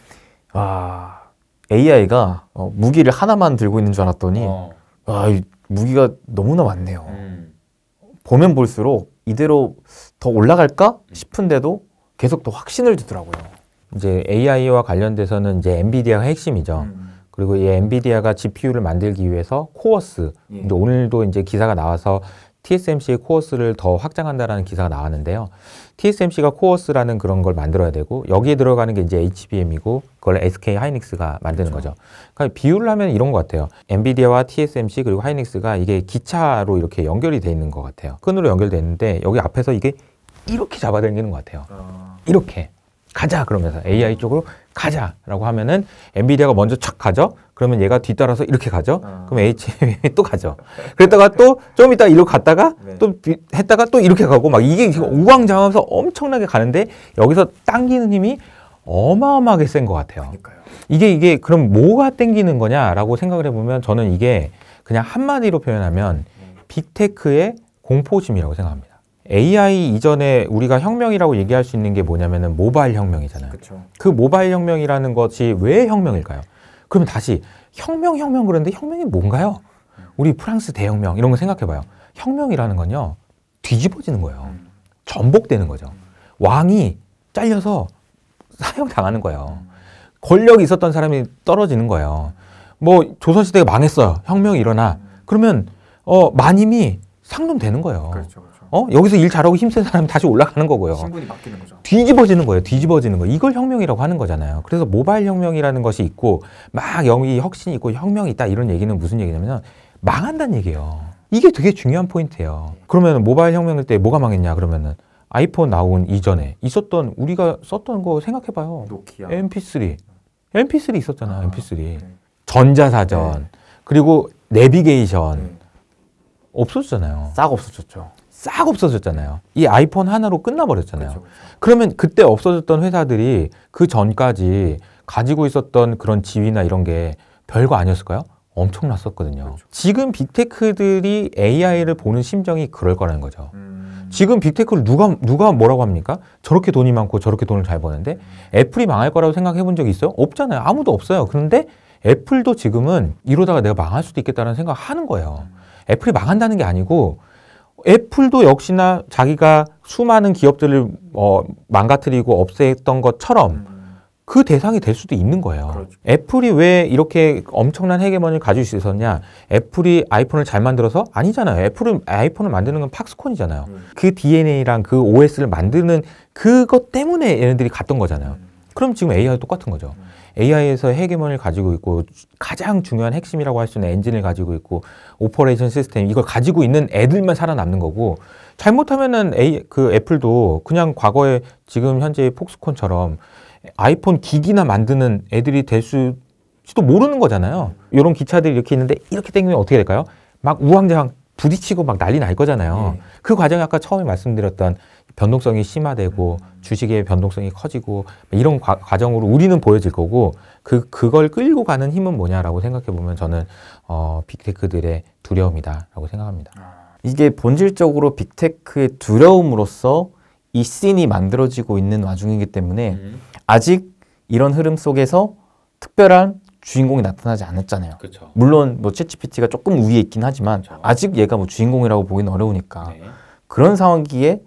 AI가 무기를 하나만 들고 있는 줄 알았더니 이 무기가 너무나 많네요. 보면 볼수록 이대로 더 올라갈까 싶은데도 계속 더 확신을 주더라고요. 이제 AI와 관련돼서는 이제 엔비디아가 핵심이죠. 그리고 이 엔비디아가 GPU를 만들기 위해서 코어스, 이제 오늘도 이제 기사가 나와서 TSMC의 코어스를 더 확장한다라는 기사가 나왔는데요. TSMC가 코어스라는 그런 걸 만들어야 되고 여기에 들어가는 게 이제 HBM이고 그걸 SK 하이닉스가 만드는 그렇죠. 거죠. 그러니까 비유를 하면 이런 것 같아요. 엔비디아와 TSMC 그리고 하이닉스가 이게 기차로 이렇게 연결이 돼 있는 것 같아요. 끈으로 연결돼 있는데 여기 앞에서 이게 이렇게 잡아당기는 것 같아요. 이렇게. 가자 그러면서 AI 쪽으로 가자라고 하면은 엔비디아가 먼저 착 가죠. 그러면 얘가 뒤따라서 이렇게 가죠. 그럼 HBM이 또 가죠. 그랬다가 또 좀 이따 이렇게 갔다가 또 했다가 또 이렇게 가고 막 이게 우왕좌왕하면서 엄청나게 가는데 여기서 당기는 힘이 어마어마하게 센 것 같아요. 그러니까요. 이게 그럼 뭐가 당기는 거냐라고 생각을 해보면 저는 이게 그냥 한마디로 표현하면 빅테크의 공포심이라고 생각합니다. AI 이전에 우리가 혁명이라고 얘기할 수 있는 게 뭐냐면은 모바일 혁명이잖아요. 그쵸. 그 모바일 혁명이라는 것이 왜 혁명일까요? 그러면 다시 혁명 그런데 혁명이 뭔가요? 우리 프랑스 대혁명 이런 거 생각해봐요. 혁명이라는 건요 뒤집어지는 거예요. 전복되는 거죠. 왕이 잘려서 사형당하는 거예요. 권력이 있었던 사람이 떨어지는 거예요. 뭐 조선시대가 망했어요. 혁명이 일어나. 그러면 마님이 상놈되는 거예요. 그렇죠, 그렇죠. 여기서 일 잘하고 힘센 사람이 다시 올라가는 거고요. 신분이 바뀌는 거죠. 뒤집어지는 거예요. 뒤집어지는 거. 이걸 혁명이라고 하는 거잖아요. 그래서 모바일 혁명이라는 것이 있고 막 여기 혁신이 있고 혁명이 있다 이런 얘기는 무슨 얘기냐면 망한다는 얘기예요. 이게 되게 중요한 포인트예요. 그러면 모바일 혁명일 때 뭐가 망했냐 그러면은 아이폰 나온 이전에 있었던 우리가 썼던 거 생각해봐요. 노키아. MP3 있었잖아. MP3 네. 전자사전 네. 그리고 내비게이션 없어졌잖아요. 싹 없어졌죠. 싹 없어졌잖아요. 이 아이폰 하나로 끝나버렸잖아요. 그렇죠, 그렇죠. 그러면 그때 없어졌던 회사들이 그 전까지 가지고 있었던 그런 지위나 이런 게 별거 아니었을까요? 엄청났었거든요. 그렇죠. 지금 빅테크들이 AI를 보는 심정이 그럴 거라는 거죠. 지금 빅테크를 누가 뭐라고 합니까? 저렇게 돈이 많고 저렇게 돈을 잘 버는데 애플이 망할 거라고 생각해 본 적이 있어요? 없잖아요. 아무도 없어요. 그런데 애플도 지금은 이러다가 내가 망할 수도 있겠다는 생각을 하는 거예요. 애플이 망한다는 게 아니고 애플도 역시나 자기가 수많은 기업들을 망가뜨리고 없앴던 것처럼 그 대상이 될 수도 있는 거예요. 그렇죠. 애플이 왜 이렇게 엄청난 헤게모니를 가질 수 있었냐? 애플이 아이폰을 잘 만들어서? 아니잖아요. 애플은 아이폰을 만드는 건 팍스콘이잖아요. 그 DNA랑 그 OS를 만드는 그것 때문에 얘네들이 갔던 거잖아요. 그럼 지금 AI도 똑같은 거죠. AI에서 헤게모니를 가지고 있고 가장 중요한 핵심이라고 할 수 있는 엔진을 가지고 있고 오퍼레이션 시스템 이걸 가지고 있는 애들만 살아남는 거고 잘못하면은 그 애플도 그냥 과거에 지금 현재 폭스콘처럼 아이폰 기기나 만드는 애들이 될 수도 모르는 거잖아요. 이런 기차들이 이렇게 있는데 이렇게 당기면 어떻게 될까요? 막 우왕좌왕 부딪히고 막 난리 날 거잖아요. 그 과정이 아까 처음에 말씀드렸던 변동성이 심화되고 주식의 변동성이 커지고 이런 과정으로 우리는 보여질 거고 그걸 끌고 가는 힘은 뭐냐라고 생각해 보면 저는 빅테크들의 두려움이다라고 생각합니다. 이게 본질적으로 빅테크의 두려움으로서 이 씬이 만들어지고 있는 와중이기 때문에 아직 이런 흐름 속에서 특별한 주인공이 나타나지 않았잖아요. 그렇죠. 물론 뭐 챗GPT가 조금 위에 있긴 하지만 그렇죠. 아직 얘가 뭐 주인공이라고 보기는 어려우니까 네. 그런 상황기에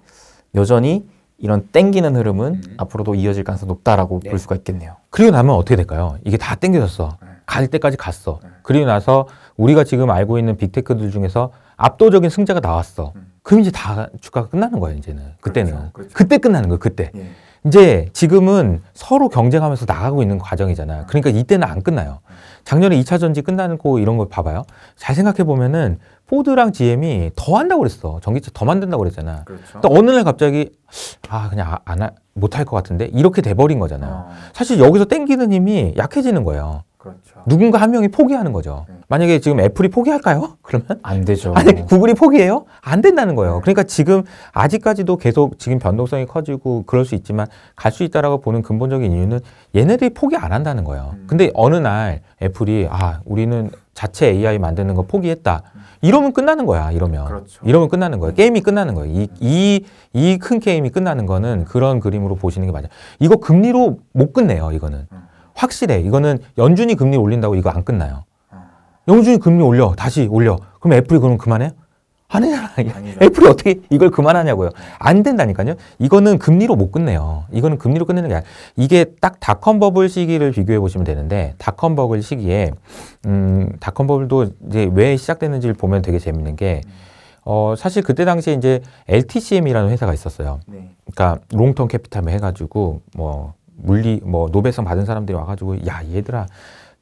여전히 이런 땡기는 흐름은 앞으로도 이어질 가능성이 높다라고 네. 볼 수가 있겠네요. 그리고 나면 어떻게 될까요? 이게 다 땡겨졌어. 갈 때까지 갔어. 그리고 나서 우리가 지금 알고 있는 빅테크들 중에서 압도적인 승자가 나왔어. 그럼 이제 다 주가가 끝나는 거예요, 이제는. 그때는. 그렇죠, 그렇죠. 그때 끝나는 거예요, 그때. 예. 이제 지금은 서로 경쟁하면서 나가고 있는 과정이잖아요. 그러니까 이때는 안 끝나요. 작년에 2차 전지 끝나고 이런 걸 봐봐요. 잘 생각해 보면은 포드랑 GM이 더 한다고 그랬어. 전기차 더 만든다고 그랬잖아. 그렇죠. 또 어느 날 갑자기 그냥 못할 것 같은데 이렇게 돼버린 거잖아요. 사실 여기서 땡기는 힘이 약해지는 거예요. 그렇죠. 누군가 한 명이 포기하는 거죠. 만약에 지금 애플이 포기할까요? 그러면? 안 되죠. 아니, 구글이 포기해요? 안 된다는 거예요. 그러니까 지금 아직까지도 계속 지금 변동성이 커지고 그럴 수 있지만 갈 수 있다라고 보는 근본적인 이유는 얘네들이 포기 안 한다는 거예요. 근데 어느 날 애플이 우리는 자체 AI 만드는 거 포기했다. 이러면 끝나는 거야. 그렇죠. 이러면 끝나는 거예요. 게임이 끝나는 거예요. 이 큰 게임이 끝나는 거는 그런 그림으로 보시는 게 맞아요. 이거 금리로 못 끝내요. 이거는. 확실해. 이거는 연준이 금리 올린다고 이거 안 끝나요. 연준이 금리 올려. 다시 올려. 그럼 애플이 그럼 그만해? 아니잖아. 애플이 어떻게 이걸 그만하냐고요. 안 된다니까요. 이거는 금리로 못 끝내요. 이거는 금리로 끝내는 게 아니라 이게 딱 닷컴 버블 시기를 비교해 보시면 되는데 닷컴 버블 시기에 닷컴 버블도 이제 왜 시작됐는지를 보면 되게 재밌는 게 사실 그때 당시에 이제 LTCM이라는 회사가 있었어요. 네. 그러니까 롱텀 캐피탈 해가지고 노벨상 받은 사람들이 와가지고 야 얘들아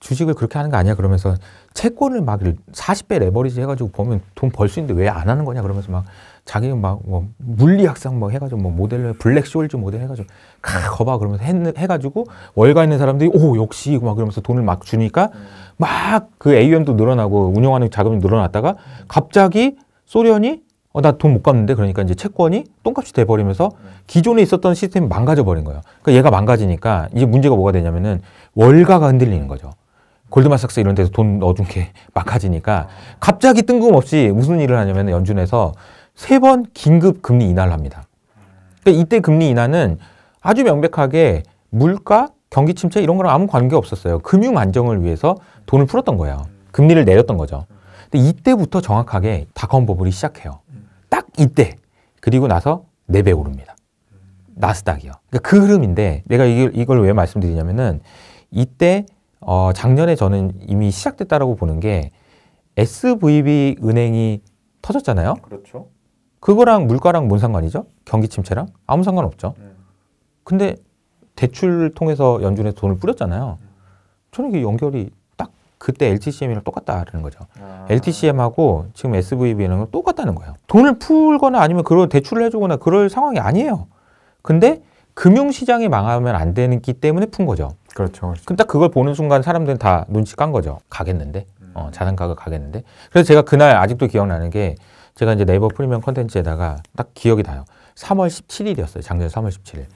주식을 그렇게 하는 거 아니야 그러면서 채권을 막 40배 레버리지 해가지고 보면 돈 벌 수 있는데 왜 안 하는 거냐 그러면서 막 자기는 막 물리학상 막 해가지고 모델로 블랙쇼일즈 모델 해가지고 거봐 그러면서 해가지고 월가 있는 사람들이 오 역시 막 그러면서 돈을 막 주니까 막 그 AUM도 늘어나고 운영하는 자금이 늘어났다가 갑자기 소련이 나 돈 못 갚는데 그러니까 이제 채권이 똥값이 돼버리면서 기존에 있었던 시스템이 망가져 버린 거예요. 그러니까 얘가 망가지니까 이제 문제가 뭐가 되냐면은 월가가 흔들리는 거죠. 골드만삭스 이런 데서 돈 넣어준 게 망가지니까 갑자기 뜬금없이 무슨 일을 하냐면 연준에서 3번 긴급 금리 인하를 합니다. 그러니까 이때 금리 인하는 아주 명백하게 물가, 경기 침체 이런 거랑 아무 관계 없었어요. 금융 안정을 위해서 돈을 풀었던 거예요. 금리를 내렸던 거죠. 근데 이때부터 정확하게 닷컴 버블이 시작해요. 딱 이때. 그리고 나서 4배 오릅니다. 나스닥이요. 그러니까 그 흐름인데 내가 이걸 왜 말씀드리냐면은 이때 작년에 저는 이미 시작됐다라고 보는 게 SVB 은행이 터졌잖아요. 그렇죠. 그거랑 물가랑 뭔 상관이죠? 경기 침체랑? 아무 상관없죠. 근데 대출 통해서 연준에서 돈을 뿌렸잖아요. 저는 이게 연결이 딱 그때 LTCM이랑 똑같다라는 거죠. LTCM하고 지금 SVB는 똑같다는 거예요. 돈을 풀거나 아니면 그런 대출을 해주거나 그럴 상황이 아니에요. 근데 금융시장이 망하면 안 되기 때문에 푼 거죠. 그렇죠. 근데 딱 그걸 보는 순간 사람들은 다 눈치 깐 거죠. 가겠는데? 자산가가 가겠는데? 그래서 제가 그날 아직도 기억나는 게 제가 이제 네이버 프리미엄 컨텐츠에다가 딱 기억이 나요. 3월 17일이었어요. 작년 3월 17일.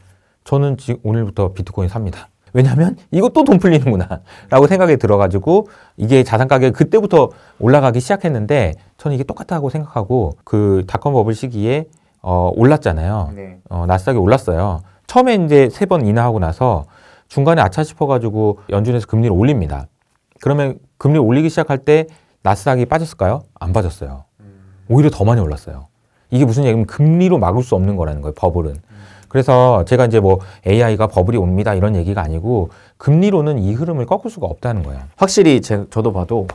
저는 지금 오늘부터 비트코인 삽니다. 왜냐면 이거 또 돈 풀리는구나 라고 생각이 들어가지고 이게 자산 가격이 그때부터 올라가기 시작했는데 저는 이게 똑같다고 생각하고 그 닷컴 버블 시기에 올랐잖아요. 네. 나스닥이 올랐어요. 처음에 이제 3번 인하하고 나서 중간에 아차 싶어가지고 연준에서 금리를 올립니다. 그러면 금리 올리기 시작할 때 나스닥이 빠졌을까요? 안 빠졌어요. 오히려 더 많이 올랐어요. 이게 무슨 얘기냐면 금리로 막을 수 없는 거라는 거예요, 버블은. 그래서 제가 이제 뭐 AI가 버블이 옵니다 이런 얘기가 아니고 금리로는 이 흐름을 꺾을 수가 없다는 거예요. 확실히 저도 봐도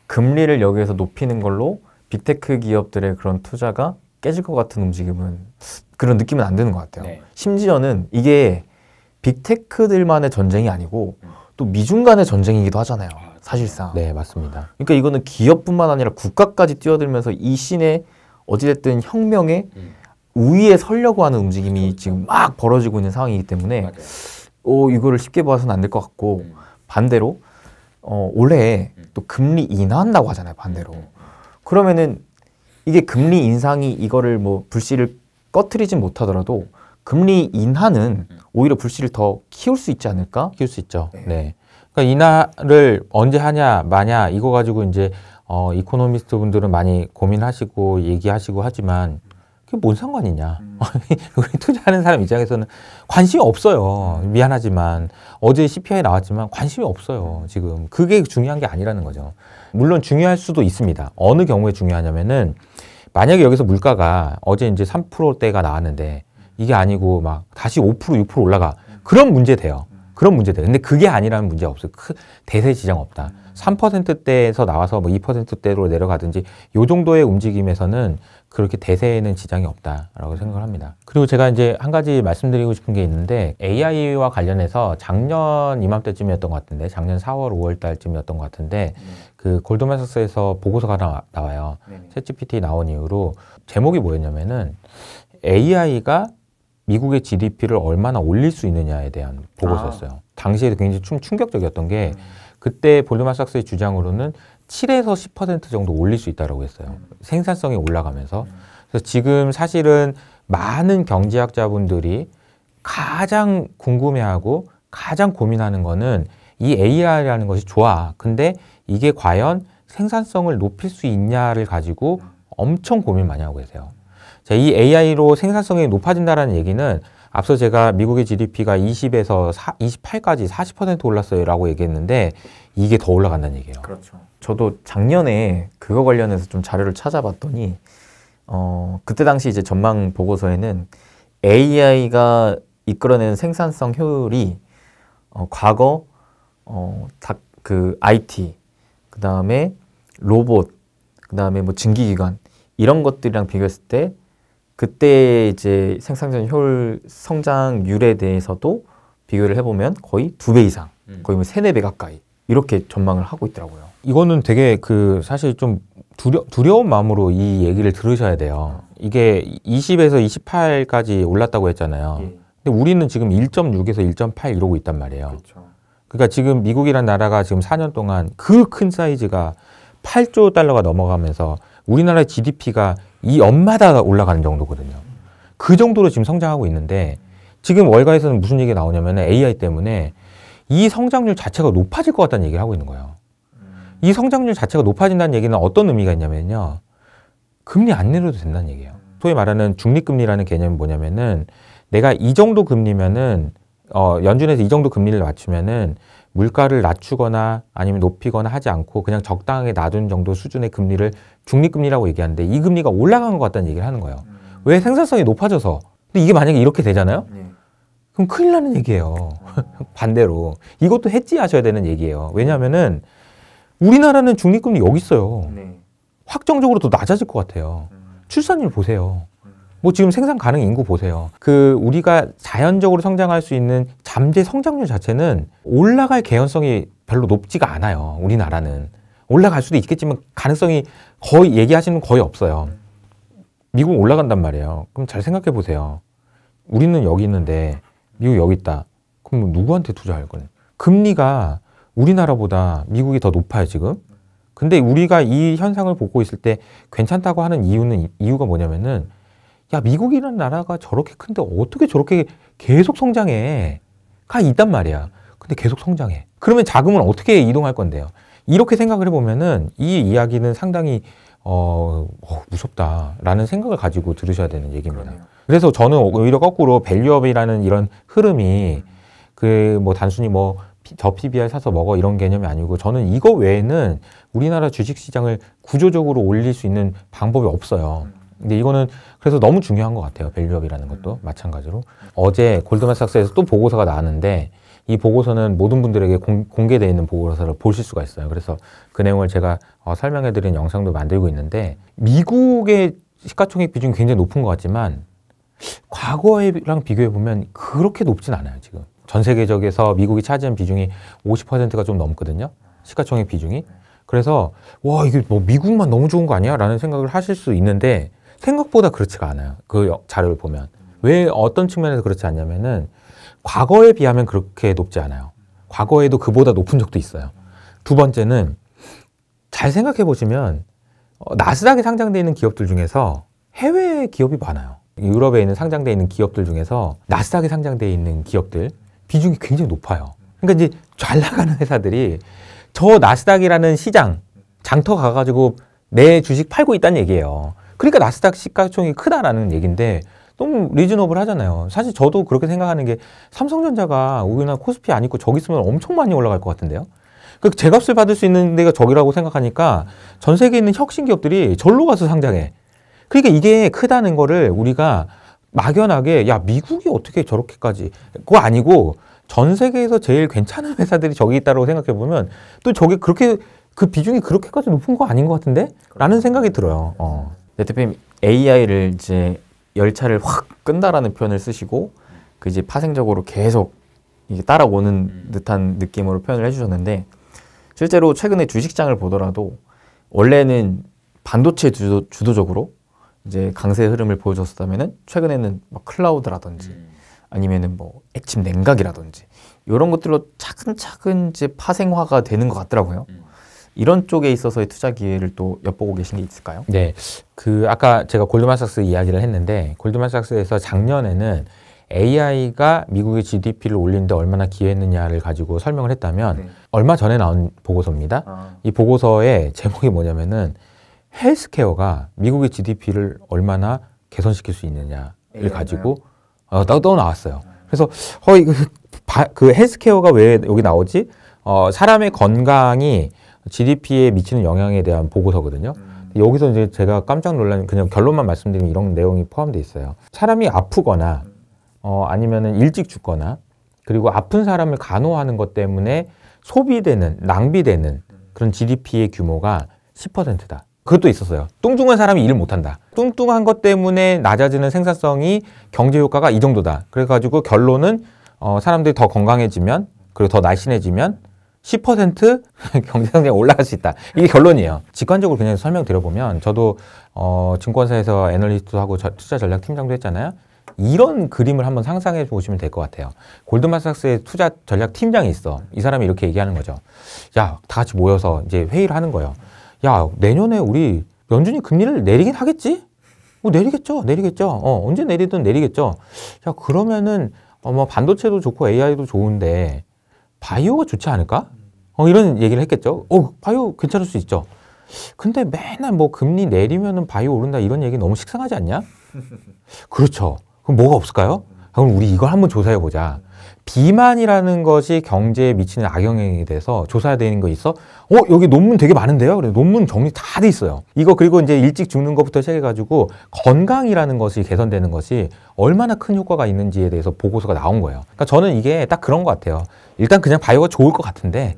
금리를 여기에서 높이는 걸로 빅테크 기업들의 그런 투자가 깨질 것 같은 움직임은 그런 느낌은 안 드는 것 같아요. 네. 심지어는 이게 빅테크들만의 전쟁이 아니고 또 미중 간의 전쟁이기도 하잖아요. 사실상. 네, 맞습니다. 그러니까 이거는 기업뿐만 아니라 국가까지 뛰어들면서 이 신의 어찌됐든 혁명의 우위에 서려고 하는 움직임이 지금 막 벌어지고 있는 상황이기 때문에 이거를 쉽게 봐서는 안 될 것 같고 반대로 올해 또 금리 인하한다고 하잖아요. 반대로. 그러면은 이게 금리 인상이 이거를 뭐 불씨를 꺼트리진 못하더라도 금리 인하는 오히려 불씨를 더 키울 수 있지 않을까? 키울 수 있죠. 네. 그러니까 인하를 언제 하냐 마냐 이거 가지고 이제 이코노미스트 분들은 많이 고민하시고 얘기하시고 하지만 그게 뭔 상관이냐. 우리 투자하는 사람 입장에서는 관심이 없어요. 미안하지만 어제 CPI 나왔지만 관심이 없어요. 지금 그게 중요한 게 아니라는 거죠. 물론 중요할 수도 있습니다. 어느 경우에 중요하냐면은 만약에 여기서 물가가 어제 이제 3%대가 나왔는데 이게 아니고 막 다시 5% 6% 올라가. 그런 문제 돼요. 그런 문제 돼요. 근데 그게 아니라는 문제 없어요. 대세 지장 없다. 3%대에서 나와서 뭐 2%대로 내려가든지 요 정도의 움직임에서는 그렇게 대세에는 지장이 없다라고 생각을 합니다. 그리고 제가 이제 한 가지 말씀드리고 싶은 게 있는데 AI와 관련해서 작년 이맘때쯤이었던 것 같은데 작년 4월 5월 달쯤이었던 것 같은데 그 골드만삭스에서 보고서가 나와요. 챗GPT 나온 이후로 제목이 뭐였냐면은 AI가 미국의 GDP를 얼마나 올릴 수 있느냐에 대한 보고서였어요. 당시에도 굉장히 충격적이었던 게 그때 골드만삭스의 주장으로는 7에서 10% 정도 올릴 수 있다고 했어요. 생산성이 올라가면서. 그래서 지금 사실은 많은 경제학자분들이 가장 궁금해하고 가장 고민하는 거는 이 AI라는 것이 좋아. 근데 이게 과연 생산성을 높일 수 있냐를 가지고 엄청 고민 많이 하고 계세요. 자, 이 AI로 생산성이 높아진다는 얘기는 앞서 제가 미국의 GDP가 20에서 28까지 40% 올랐어요 라고 얘기했는데 이게 더 올라간다는 얘기예요. 그렇죠. 저도 작년에 그거 관련해서 좀 자료를 찾아봤더니 그때 당시 이제 전망 보고서에는 AI가 이끌어내는 생산성 효율이 과거 그 IT, 그 다음에 로봇, 그 다음에 뭐 증기기관 이런 것들이랑 비교했을 때 그때 이제 생산성 효율 성장률에 대해서도 비교를 해보면 거의 2배 이상, 거의 뭐 3, 4배 가까이 이렇게 전망을 하고 있더라고요. 이거는 되게 사실 좀 두려운 마음으로 이 얘기를 들으셔야 돼요. 이게 20에서 28까지 올랐다고 했잖아요. 예. 근데 우리는 지금 1.6에서 1.8 이러고 있단 말이에요. 그렇죠. 그러니까 지금 미국이란 나라가 지금 4년 동안 그 큰 사이즈가 8조 달러가 넘어가면서 우리나라의 GDP가 이 연마다 올라가는 정도거든요. 그 정도로 지금 성장하고 있는데 지금 월가에서는 무슨 얘기가 나오냐면 AI 때문에 이 성장률 자체가 높아질 것 같다는 얘기를 하고 있는 거예요. 이 성장률 자체가 높아진다는 얘기는 어떤 의미가 있냐면요. 금리 안 내려도 된다는 얘기예요. 소위 말하는 중립금리라는 개념이 뭐냐면은 내가 이 정도 금리면은 연준에서 이 정도 금리를 맞추면은 물가를 낮추거나 아니면 높이거나 하지 않고 그냥 적당하게 놔둔 정도 수준의 금리를 중립금리라고 얘기하는데 이 금리가 올라간 것 같다는 얘기를 하는 거예요. 왜? 생산성이 높아져서. 근데 이게 만약에 이렇게 되잖아요? 그럼 큰일 나는 얘기예요. 반대로. 이것도 해지하셔야 되는 얘기예요. 왜냐하면은 우리나라는 중립금리 여기 있어요. 확정적으로 더 낮아질 것 같아요. 출산율 보세요. 뭐 지금 생산 가능 인구 보세요. 우리가 자연적으로 성장할 수 있는 잠재 성장률 자체는 올라갈 개연성이 별로 높지가 않아요. 우리나라는. 올라갈 수도 있겠지만 가능성이 거의 얘기하시는 거의 없어요. 미국 올라간단 말이에요. 그럼 잘 생각해 보세요. 우리는 여기 있는데 미국 여기 있다. 그럼 누구한테 투자할 거냐? 금리가 우리나라보다 미국이 더 높아요, 지금. 근데 우리가 이 현상을 보고 있을 때 괜찮다고 하는 이유가 뭐냐면은 야, 미국이라는 나라가 저렇게 큰데 어떻게 저렇게 계속 성장해? 가 있단 말이야. 근데 계속 성장해. 그러면 자금은 어떻게 이동할 건데요? 이렇게 생각을 해보면은 이 이야기는 상당히 무섭다라는 생각을 가지고 들으셔야 되는 얘기입니다. 그래서 저는 오히려 거꾸로 밸류업이라는 이런 흐름이 단순히 저 PBR 사서 먹어 이런 개념이 아니고 저는 이거 외에는 우리나라 주식시장을 구조적으로 올릴 수 있는 방법이 없어요. 근데 이거는 그래서 너무 중요한 것 같아요. 밸류업이라는 것도 마찬가지로. 어제 골드만삭스에서 또 보고서가 나왔는데 이 보고서는 모든 분들에게 공개되어 있는 보고서를 보실 수가 있어요. 그래서 그 내용을 제가 설명해드린 영상도 만들고 있는데 미국의 시가총액 비중이 굉장히 높은 것 같지만 과거랑 비교해보면 그렇게 높진 않아요. 지금. 전 세계적에서 미국이 차지한 비중이 50%가 좀 넘거든요. 시가총액 비중이. 그래서 와 이게 미국만 너무 좋은 거 아니야? 라는 생각을 하실 수 있는데 생각보다 그렇지가 않아요. 그 자료를 보면. 왜 어떤 측면에서 그렇지 않냐면은 과거에 비하면 그렇게 높지 않아요. 과거에도 그보다 높은 적도 있어요. 두 번째는 잘 생각해 보시면 나스닥에 상장되어 있는 기업들 중에서 해외 기업이 많아요. 유럽에 있는 상장되어 있는 기업들 중에서 나스닥에 상장되어 있는 기업들 비중이 굉장히 높아요. 그러니까 이제 잘 나가는 회사들이 저 나스닥이라는 시장 장터 가가지고 내 주식 팔고 있다는 얘기예요. 그러니까 나스닥 시가총액이 크다라는 얘기인데 너무 리즈너블 하잖아요. 사실 저도 그렇게 생각하는 게 삼성전자가 우리나라 코스피 안 있고 저기 있으면 엄청 많이 올라갈 것 같은데요. 그 제값을 받을 수 있는 데가 저기라고 생각하니까 전 세계에 있는 혁신 기업들이 절로 가서 상장해. 그러니까 이게 크다는 거를 우리가 막연하게 야 미국이 어떻게 저렇게까지 그거 아니고 전 세계에서 제일 괜찮은 회사들이 저기 있다고 생각해 보면 또 저게 그렇게 그 비중이 그렇게까지 높은 거 아닌 것 같은데? 라는 생각이 들어요. 네, 대표님 AI를 이제 열차를 확 끈다라는 표현을 쓰시고 그 이제 파생적으로 계속 이게 따라오는 듯한 느낌으로 표현을 해주셨는데 실제로 최근에 주식시장을 보더라도 원래는 반도체 주도적으로 이제 강세 흐름을 보여줬었다면은 최근에는 클라우드라든지 아니면은 액침 냉각이라든지 이런 것들로 차근차근 이제 파생화가 되는 것 같더라고요. 이런 쪽에 있어서의 투자 기회를 또 엿보고 계신 게 있을까요? 네. 아까 제가 골드만삭스 이야기를 했는데, 골드만삭스에서 작년에는 AI가 미국의 GDP를 올리는데 얼마나 기여했느냐를 가지고 설명을 했다면, 얼마 전에 나온 보고서입니다. 이 보고서의 제목이 뭐냐면은, 헬스케어가 미국의 GDP를 얼마나 개선시킬 수 있느냐를 가지고, 또 나왔어요. 그래서, 그 헬스케어가 왜 여기 나오지? 사람의 건강이 GDP에 미치는 영향에 대한 보고서거든요. 여기서 이제 제가 깜짝 놀란 그냥 결론만 말씀드리면 이런 내용이 포함되어 있어요. 사람이 아프거나 아니면은 일찍 죽거나 그리고 아픈 사람을 간호하는 것 때문에 소비되는 낭비되는 그런 GDP의 규모가 10%다. 그것도 있었어요. 뚱뚱한 사람이 일을 못한다. 뚱뚱한 것 때문에 낮아지는 생산성이 경제 효과가 이 정도다. 그래가지고 결론은 사람들이 더 건강해지면 그리고 더 날씬해지면 10% 경제성장이 올라갈 수 있다. 이게 결론이에요. 직관적으로 그냥 설명드려보면 저도 증권사에서 애널리스트도 하고 투자 전략 팀장도 했잖아요. 이런 그림을 한번 상상해 보시면 될 것 같아요. 골드만삭스의 투자 전략 팀장이 있어. 이 사람이 이렇게 얘기하는 거죠. 야, 다 같이 모여서 이제 회의를 하는 거예요. 야, 내년에 우리 연준이 금리를 내리긴 하겠지? 내리겠죠. 언제 내리든 내리겠죠. 야, 그러면은 반도체도 좋고 AI도 좋은데 바이오가 좋지 않을까? 이런 얘기를 했겠죠. 바이오 괜찮을 수 있죠. 근데 맨날 금리 내리면은 바이오 오른다 이런 얘기 너무 식상하지 않냐? 그렇죠. 그럼 뭐가 없을까요? 그럼 우리 이걸 한번 조사해 보자. 비만이라는 것이 경제에 미치는 악영향에 대해서 조사해야 되는 거 있어? 여기 논문 되게 많은데요? 그래, 논문 정리 다 돼 있어요. 이거 그리고 이제 일찍 죽는 것부터 시작해가지고 건강이라는 것이 개선되는 것이 얼마나 큰 효과가 있는지에 대해서 보고서가 나온 거예요. 그러니까 저는 이게 딱 그런 것 같아요. 일단 그냥 바이오가 좋을 것 같은데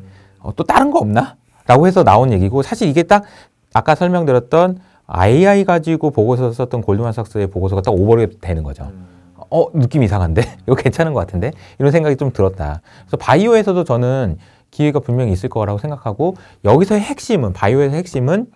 또 다른 거 없나? 라고 해서 나온 얘기고 사실 이게 딱 아까 설명드렸던 AI 가지고 보고서 썼던 골드만삭스의 보고서가 딱 오버랩 되는 거죠. 느낌 이상한데? 이거 괜찮은 것 같은데? 이런 생각이 좀 들었다. 그래서 바이오에서도 저는 기회가 분명히 있을 거라고 생각하고 여기서의 핵심은, 바이오에서 핵심은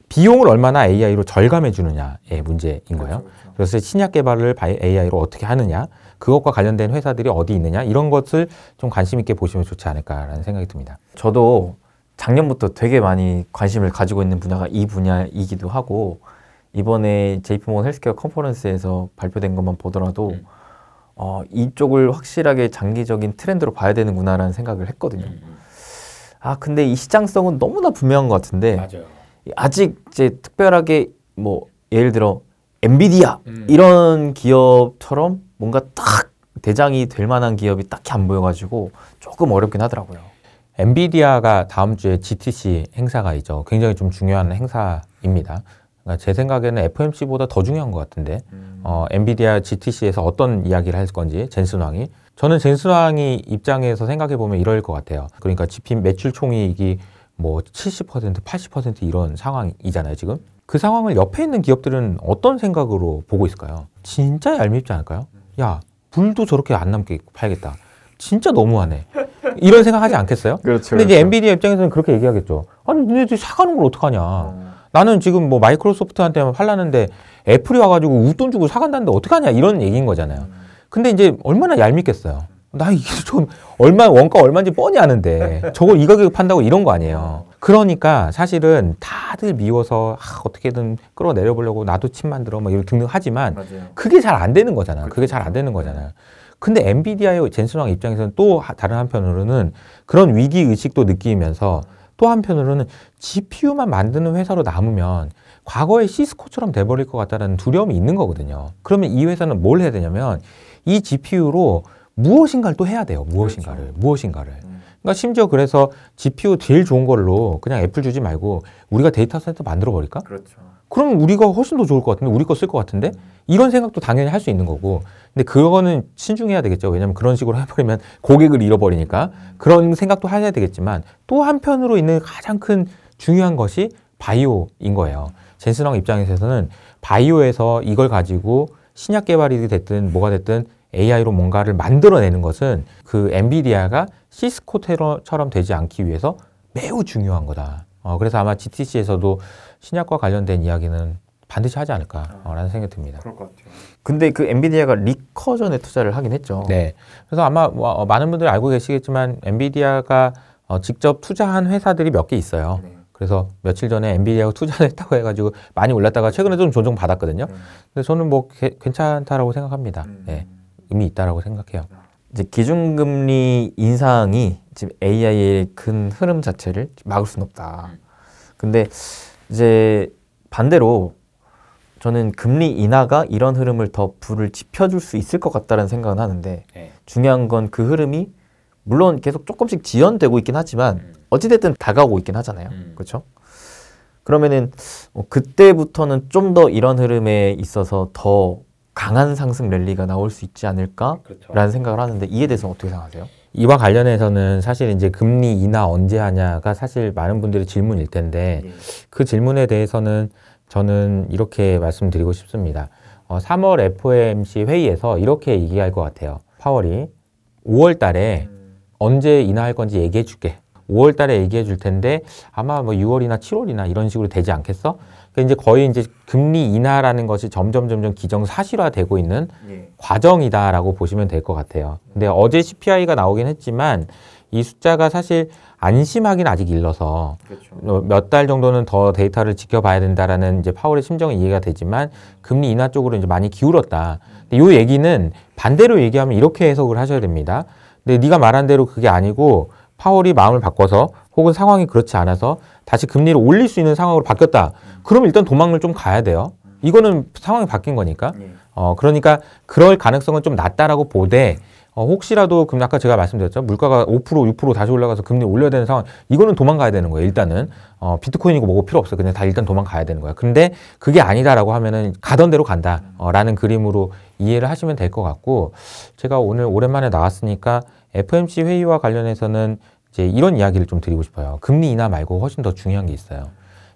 비용을 얼마나 AI로 절감해 주느냐의 문제인 거예요. 그래서 신약 개발을 AI로 어떻게 하느냐, 그것과 관련된 회사들이 어디 있느냐, 이런 것을 좀 관심 있게 보시면 좋지 않을까라는 생각이 듭니다. 저도 작년부터 되게 많이 관심을 가지고 있는 분야가 이 분야이기도 하고 이번에 JP모건 헬스케어 컨퍼런스에서 발표된 것만 보더라도 이쪽을 확실하게 장기적인 트렌드로 봐야 되는구나라는 생각을 했거든요. 근데 이 시장성은 너무나 분명한 것 같은데 맞아요. 아직 이제 특별하게 뭐 예를 들어 엔비디아 이런 기업처럼 뭔가 딱 대장이 될 만한 기업이 딱히 안 보여가지고 조금 어렵긴 하더라고요. 엔비디아가 다음 주에 GTC 행사가 있죠. 굉장히 좀 중요한 행사입니다. 그러니까 제 생각에는 FOMC보다 더 중요한 것 같은데 엔비디아 GTC에서 어떤 이야기를 할 건지 젠슨 왕이 저는 젠슨 왕이 입장에서 생각해 보면 이럴 것 같아요. 그러니까 GP 매출 총이익이 뭐 70%, 80% 이런 상황이잖아요, 지금. 그 상황을 옆에 있는 기업들은 어떤 생각으로 보고 있을까요? 진짜 얄밉지 않을까요? 야, 불도 저렇게 안 남게 팔겠다. 진짜 너무하네. 이런 생각 하지 않겠어요? 그렇죠. 근데 이제 엔비디아 입장에서는 그렇게 얘기하겠죠. 아니, 너네들 사가는 걸 어떡하냐. 나는 지금 뭐 마이크로소프트한테만 팔라는데 애플이 와가지고 웃돈 주고 사간다는데 어떡하냐. 이런 얘기인 거잖아요. 근데 이제 얼마나 얄밉겠어요. 나 이게 좀 원가 얼마인지 뻔히 아는데 저걸 이 가격에 판다고 이런 거 아니에요. 그러니까 사실은 다들 미워서 어떻게든 끌어내려 보려고 나도 침 만들어 막 이렇게 등등 하지만 맞아요. 그게 잘 안 되는 거잖아. 그게 잘 안 되는 거잖아요. 근데 엔비디아의 젠슨 왕 입장에서는 또 다른 한편으로는 그런 위기 의식도 느끼면서 또 한편으로는 GPU만 만드는 회사로 남으면 과거의 시스코처럼 돼버릴 것 같다는 두려움이 있는 거거든요. 그러면 이 회사는 뭘 해야 되냐면 이 GPU로 무엇인가를 또 해야 돼요. 무엇인가를. 그러니까 심지어 그래서 GPU 제일 좋은 걸로 그냥 애플 주지 말고 우리가 데이터 센터 만들어 버릴까? 그렇죠. 그럼 우리가 훨씬 더 좋을 것 같은데 우리 거 쓸 것 같은데 이런 생각도 당연히 할 수 있는 거고 근데 그거는 신중해야 되겠죠. 왜냐하면 그런 식으로 해버리면 고객을 잃어버리니까 그런 생각도 해야 되겠지만 또 한편으로 있는 가장 큰 중요한 것이 바이오인 거예요. 젠슨 왕 입장에서는 바이오에서 이걸 가지고 신약 개발이 됐든 뭐가 됐든 AI로 뭔가를 만들어내는 것은 그 엔비디아가 시스코처럼 되지 않기 위해서 매우 중요한 거다. 그래서 아마 GTC에서도 신약과 관련된 이야기는 반드시 하지 않을까라는 생각이 듭니다. 그럴 것 같아요. 근데 그 엔비디아가 리커전에 투자를 하긴 했죠. 네. 그래서 아마 많은 분들이 알고 계시겠지만 엔비디아가 직접 투자한 회사들이 몇 개 있어요. 네. 그래서 며칠 전에 엔비디아가 투자를 했다고 해가지고 많이 올랐다가 최근에 좀 조정 받았거든요. 근데 저는 뭐 괜찮다라고 생각합니다. 네. 의미 있다라고 생각해요. 이제 기준금리 인상이 지금 AI의 큰 흐름 자체를 막을 수는 없다. 근데 이제 반대로 저는 금리 인하가 이런 흐름을 더 불을 지펴줄 수 있을 것 같다는 생각은 하는데 중요한 건 그 흐름이 물론 계속 조금씩 지연되고 있긴 하지만 어찌됐든 다가오고 있긴 하잖아요. 그렇죠? 그러면은 그때부터는 좀 더 이런 흐름에 있어서 더 강한 상승 랠리가 나올 수 있지 않을까라는 그렇죠. 생각을 하는데 이에 대해서는 어떻게 생각하세요? 이와 관련해서는 사실 이제 금리 인하 언제 하냐가 사실 많은 분들의 질문일 텐데 그 질문에 대해서는 저는 이렇게 말씀드리고 싶습니다. 3월 FOMC 회의에서 이렇게 얘기할 것 같아요. 파월이 5월 달에 언제 인하할 건지 얘기해 줄게. 5월 달에 얘기해 줄 텐데 아마 뭐 6월이나 7월이나 이런 식으로 되지 않겠어? 그러니까 이제 거의 이제 금리 인하라는 것이 점점 기정사실화되고 있는 과정이다라고 보시면 될 것 같아요. 근데 어제 CPI가 나오긴 했지만 이 숫자가 사실 안심하기는 아직 일러서 몇 달 정도는 더 데이터를 지켜봐야 된다라는 이제 파월의 심정이 이해가 되지만 금리 인하 쪽으로 이제 많이 기울었다. 근데 이 얘기는 반대로 얘기하면 이렇게 해석을 하셔야 됩니다. 근데 네가 말한 대로 그게 아니고 파월이 마음을 바꿔서 혹은 상황이 그렇지 않아서 다시 금리를 올릴 수 있는 상황으로 바뀌었다. 그럼 일단 도망을 좀 가야 돼요. 이거는 상황이 바뀐 거니까. 그러니까 그럴 가능성은 좀 낮다라고 보되 혹시라도 금리 아까 제가 말씀드렸죠. 물가가 5%, 6% 다시 올라가서 금리 올려야 되는 상황. 이거는 도망가야 되는 거예요. 일단은 비트코인이고 뭐고 필요 없어요. 그냥 다 일단 도망가야 되는 거예요. 근데 그게 아니다라고 하면은 가던 대로 간다라는 그림으로 이해를 하시면 될 것 같고 제가 오늘 오랜만에 나왔으니까 FOMC 회의와 관련해서는 이제 이런 이야기를 좀 드리고 싶어요. 금리 인하 말고 훨씬 더 중요한 게 있어요.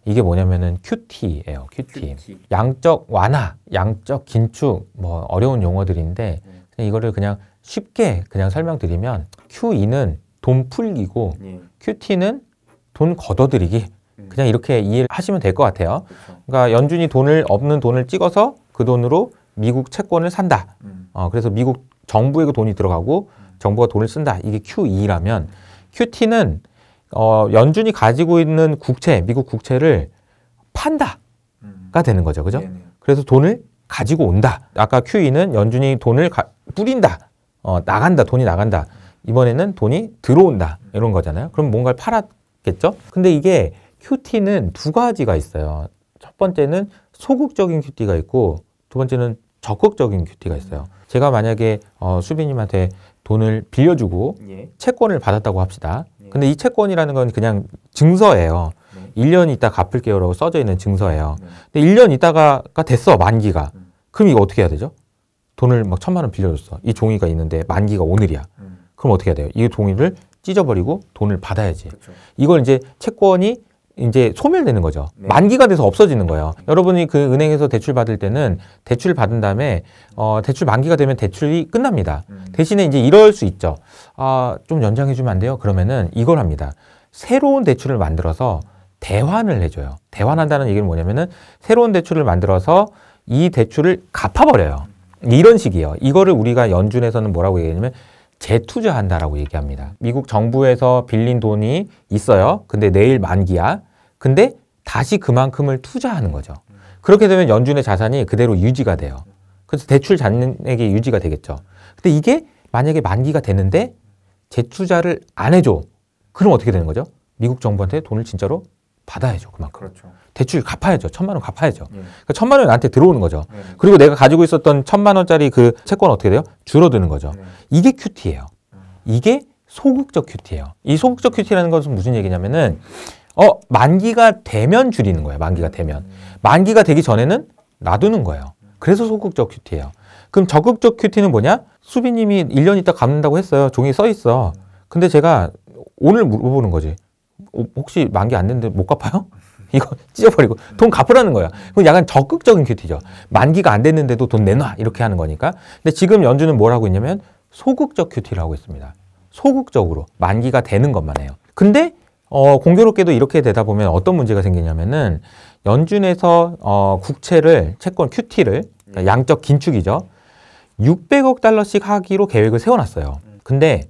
이게 뭐냐면은 QT예요. QT. 양적 완화, 양적 긴축 뭐 어려운 용어들인데 이거를 그냥 쉽게 그냥 설명드리면 QE는 돈 풀기고 QT는 돈 걷어들이기 그냥 이렇게 이해를 하시면 될 것 같아요. 그러니까 연준이 없는 돈을 찍어서 그 돈으로 미국 채권을 산다. 그래서 미국 정부에 돈이 들어가고 정부가 돈을 쓴다. 이게 QE라면 QT는 연준이 가지고 있는 국채, 미국 국채를 판다가 되는 거죠. 그죠? 그래서 돈을 가지고 온다. 아까 QE는 연준이 돈을 뿌린다. 나간다. 돈이 나간다. 이번에는 돈이 들어온다. 이런 거잖아요. 그럼 뭔가를 팔았겠죠? 근데 이게 QT는 두 가지가 있어요. 첫 번째는 소극적인 QT가 있고 두 번째는 적극적인 QT가 있어요. 제가 만약에 수빈님한테 돈을 빌려주고 채권을 받았다고 합시다. 근데 이 채권이라는 건 그냥 증서예요. 1년 있다 갚을게요라고 써져 있는 증서예요. 근데 1년 있다가 됐어. 만기가. 그럼 이거 어떻게 해야 되죠? 돈을 막 1,000만 원 빌려줬어. 이 종이가 있는데 만기가 오늘이야. 그럼 어떻게 해야 돼요? 이 종이를 찢어버리고 돈을 받아야지. 그쵸. 이걸 이제 채권이 이제 소멸되는 거죠. 만기가 돼서 없어지는 거예요. 여러분이 그 은행에서 대출 받을 때는 대출 받은 다음에 대출 만기가 되면 대출이 끝납니다. 대신에 이제 이럴 수 있죠. 좀 연장해 주면 안 돼요? 그러면은 이걸 합니다. 새로운 대출을 만들어서 대환을 해줘요. 대환한다는 얘기는 뭐냐면은 새로운 대출을 만들어서 이 대출을 갚아버려요. 이런 식이에요. 이거를 우리가 연준에서는 뭐라고 얘기하냐면 재투자한다라고 얘기합니다. 미국 정부에서 빌린 돈이 있어요. 근데 내일 만기야. 근데 다시 그만큼을 투자하는 거죠. 그렇게 되면 연준의 자산이 그대로 유지가 돼요. 그래서 대출 잔액이 유지가 되겠죠. 근데 이게 만약에 만기가 되는데 재투자를 안 해줘. 그럼 어떻게 되는 거죠? 미국 정부한테 돈을 진짜로 받아야죠. 그만큼. 그렇죠. 대출 갚아야죠. 1,000만 원 갚아야죠. 그러니까 1,000만 원이 나한테 들어오는 거죠. 그리고 내가 가지고 있었던 1,000만 원짜리 그 채권은 어떻게 돼요? 줄어드는 거죠. 이게 QT예요. 이게 소극적 QT예요. 이 소극적 QT라는 것은 무슨 얘기냐면은 만기가 되면 줄이는 거예요. 만기가 되면. 만기가 되기 전에는 놔두는 거예요. 그래서 소극적 QT예요. 그럼 적극적 QT는 뭐냐? 수빈님이 1년 있다 갚는다고 했어요. 종이에 써 있어. 근데 제가 오늘 물어보는 거지. 혹시 만기 안 됐는데 못 갚아요? 이거 찢어버리고 돈 갚으라는 거야. 그럼 약간 적극적인 큐티죠. 만기가 안 됐는데도 돈 내놔 이렇게 하는 거니까. 근데 지금 연준은 뭘 하고 있냐면 소극적 큐티를 하고 있습니다. 소극적으로 만기가 되는 것만 해요. 근데 공교롭게도 이렇게 되다 보면 어떤 문제가 생기냐면은 연준에서 국채를 채권 QT를 그러니까 양적 긴축이죠. 600억 달러씩 하기로 계획을 세워놨어요. 근데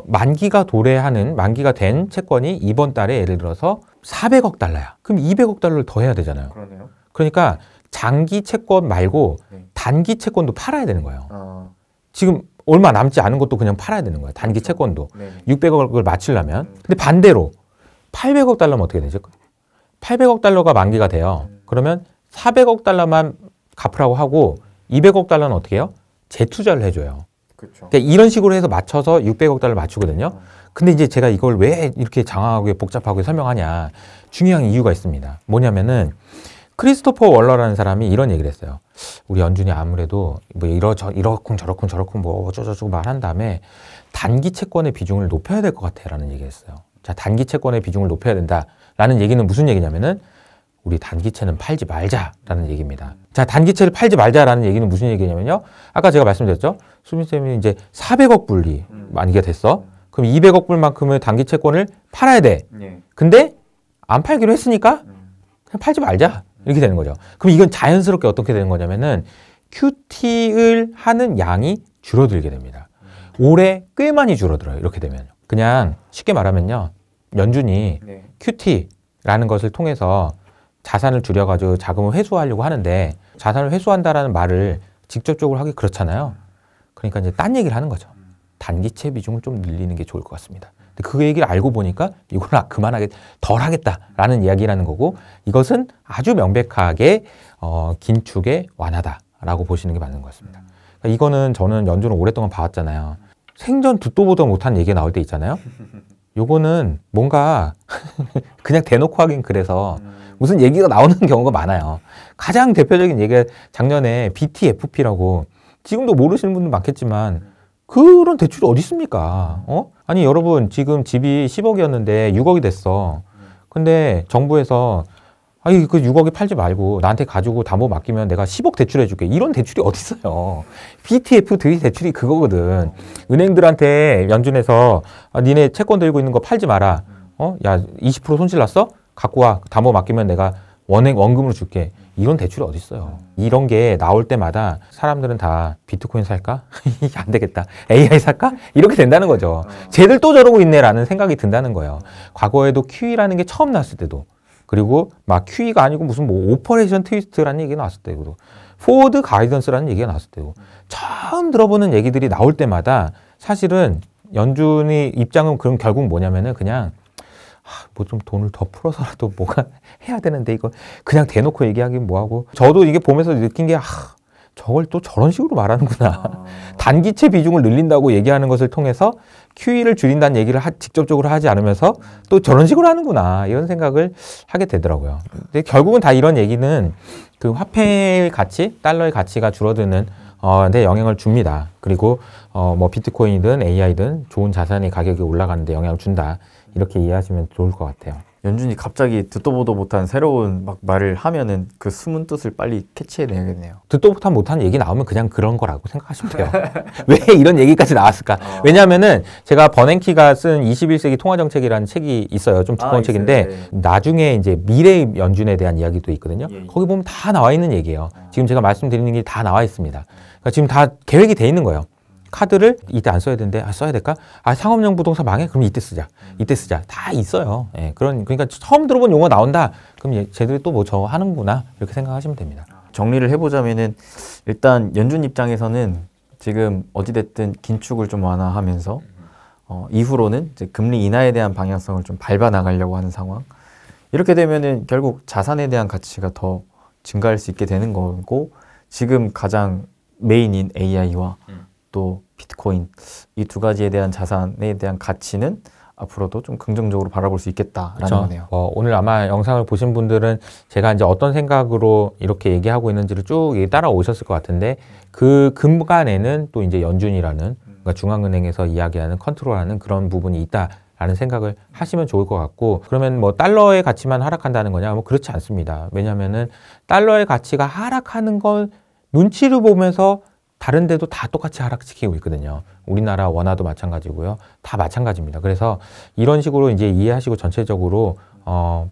만기가 도래하는 만기가 된 채권이 이번 달에 예를 들어서 400억 달러야. 그럼 200억 달러를 더 해야 되잖아요. 그러네요. 그러니까 장기 채권 말고 단기 채권도 팔아야 되는 거예요. 지금 얼마 남지 않은 것도 그냥 팔아야 되는 거예요. 단기 채권도. 600억을 맞추려면. 근데 반대로 800억 달러면 어떻게 되죠? 800억 달러가 만기가 돼요. 그러면 400억 달러만 갚으라고 하고 200억 달러는 어떻게 해요? 재투자를 해줘요. 그러니까 이런 식으로 해서 맞춰서 600억 달러 맞추거든요. 근데 이제 제가 이걸 왜 이렇게 장황하게 복잡하게 설명하냐. 중요한 이유가 있습니다. 뭐냐면은 크리스토퍼 월러라는 사람이 이런 얘기를 했어요. 우리 연준이 아무래도 뭐 이러쿵 저러쿵 뭐 어쩌고저쩌고 말한 다음에 단기 채권의 비중을 높여야 될 것 같아라는 얘기를 했어요. 자, 단기 채권의 비중을 높여야 된다라는 얘기는 무슨 얘기냐면은 우리 단기채는 팔지 말자라는 얘기입니다. 자, 단기채를 팔지 말자라는 얘기는 무슨 얘기냐면요. 아까 제가 말씀드렸죠. 수민쌤이 이제 400억 불이 만기가 됐어. 그럼 200억 불만큼의 단기채권을 팔아야 돼. 근데 안 팔기로 했으니까 그냥 팔지 말자. 이렇게 되는 거죠. 그럼 이건 자연스럽게 어떻게 되는 거냐면은 QT를 하는 양이 줄어들게 됩니다. 올해 꽤 많이 줄어들어요. 이렇게 되면. 그냥 쉽게 말하면요. 연준이 QT라는 것을 통해서 자산을 줄여가지고 자금을 회수하려고 하는데 자산을 회수한다라는 말을 직접적으로 하기 그렇잖아요. 그러니까 이제 딴 얘기를 하는 거죠. 단기채 비중을 좀 늘리는 게 좋을 것 같습니다. 근데 그 얘기를 알고 보니까 이걸 덜 하겠다라는 이야기라는 거고 이것은 아주 명백하게 긴축의 완화다라고 보시는 게 맞는 것 같습니다. 그러니까 이거는 저는 연주를 오랫동안 봐왔잖아요. 생전 듣도 보도 못한 얘기가 나올 때 있잖아요. 요거는 뭔가 그냥 대놓고 하긴 그래서 무슨 얘기가 나오는 경우가 많아요. 가장 대표적인 얘기가 작년에 BTFP라고 지금도 모르시는 분들 많겠지만 그런 대출이 어디 있습니까? 아니 여러분 지금 집이 10억이었는데 6억이 됐어. 근데 정부에서 아니 그 6억이 팔지 말고 나한테 가지고 담보 맡기면 내가 10억 대출해 줄게. 이런 대출이 어디 있어요? BTF 대출이 그거거든. 은행들한테 연준에서 니네 채권 들고 있는 거 팔지 마라. 야 20% 손실 났어? 갖고 와. 담보 맡기면 내가 원금으로 줄게. 이런 대출이 어디 있어요? 이런 게 나올 때마다 사람들은 다 비트코인 살까? 안 되겠다. AI 살까? 이렇게 된다는 거죠. 쟤들 또 저러고 있네라는 생각이 든다는 거예요. 과거에도 QE라는 게 처음 났을 때도 그리고 막 QE가 아니고 무슨 뭐 오퍼레이션 트위스트라는 얘기가 나왔을 때고 포워드 가이던스라는 얘기가 나왔을 때고 처음 들어보는 얘기들이 나올 때마다 사실은 연준이 입장은 그럼 결국 뭐냐면은 그냥 뭐 좀 돈을 더 풀어서라도 뭐가 해야 되는데 이거 그냥 대놓고 얘기하긴 뭐하고 저도 이게 보면서 느낀 게 저걸 또 저런 식으로 말하는구나. 단기채 비중을 늘린다고 얘기하는 것을 통해서 QE를 줄인다는 얘기를 직접적으로 하지 않으면서 또 저런 식으로 하는구나 이런 생각을 하게 되더라고요. 근데 결국은 다 이런 얘기는 그 화폐의 가치, 달러의 가치가 줄어드는 데 영향을 줍니다. 그리고 뭐 비트코인이든 AI든 좋은 자산의 가격이 올라가는데 영향을 준다. 이렇게 이해하시면 좋을 것 같아요. 연준이 갑자기 듣도 보도 못한 새로운 막 말을 하면은 그 숨은 뜻을 빨리 캐치해내야겠네요. 듣도 못한 얘기 나오면 그냥 그런 거라고 생각하시면 돼요. 왜 이런 얘기까지 나왔을까? 왜냐하면은 제가 버냉키가 쓴 21세기 통화정책이라는 책이 있어요. 좀 두꺼운 책인데 네. 나중에 이제 미래 연준에 대한 이야기도 있거든요. 거기 보면 다 나와 있는 얘기예요. 지금 제가 말씀드리는 게 다 나와 있습니다. 그러니까 지금 다 계획이 돼 있는 거예요. 카드를 이때 안 써야 되는데 써야 될까? 상업용 부동산 망해? 그럼 이때 쓰자. 이때 쓰자. 다 있어요. 예, 그러니까 처음 들어본 용어 나온다. 그럼 쟤들이 또 뭐 저 하는구나 이렇게 생각하시면 됩니다. 정리를 해보자면은 일단 연준 입장에서는 지금 어찌됐든 긴축을 좀 완화하면서 이후로는 이제 금리 인하에 대한 방향성을 좀 밟아 나가려고 하는 상황. 이렇게 되면은 결국 자산에 대한 가치가 더 증가할 수 있게 되는 거고 지금 가장 메인인 AI와 또 비트코인 이 두 가지에 대한 자산에 대한 가치는 앞으로도 좀 긍정적으로 바라볼 수 있겠다라는 그렇죠. 거네요. 오늘 아마 영상을 보신 분들은 제가 이제 어떤 생각으로 이렇게 얘기하고 있는지를 쭉 따라오셨을 것 같은데 그 근간에는 또 이제 연준이라는 그러니까 중앙은행에서 이야기하는 컨트롤하는 그런 부분이 있다라는 생각을 하시면 좋을 것 같고 그러면 뭐 달러의 가치만 하락한다는 거냐? 뭐 그렇지 않습니다. 왜냐하면은 달러의 가치가 하락하는 걸 눈치를 보면서 다른 데도 다 똑같이 하락시키고 있거든요. 우리나라 원화도 마찬가지고요. 다 마찬가지입니다. 그래서 이런 식으로 이제 이해하시고 전체적으로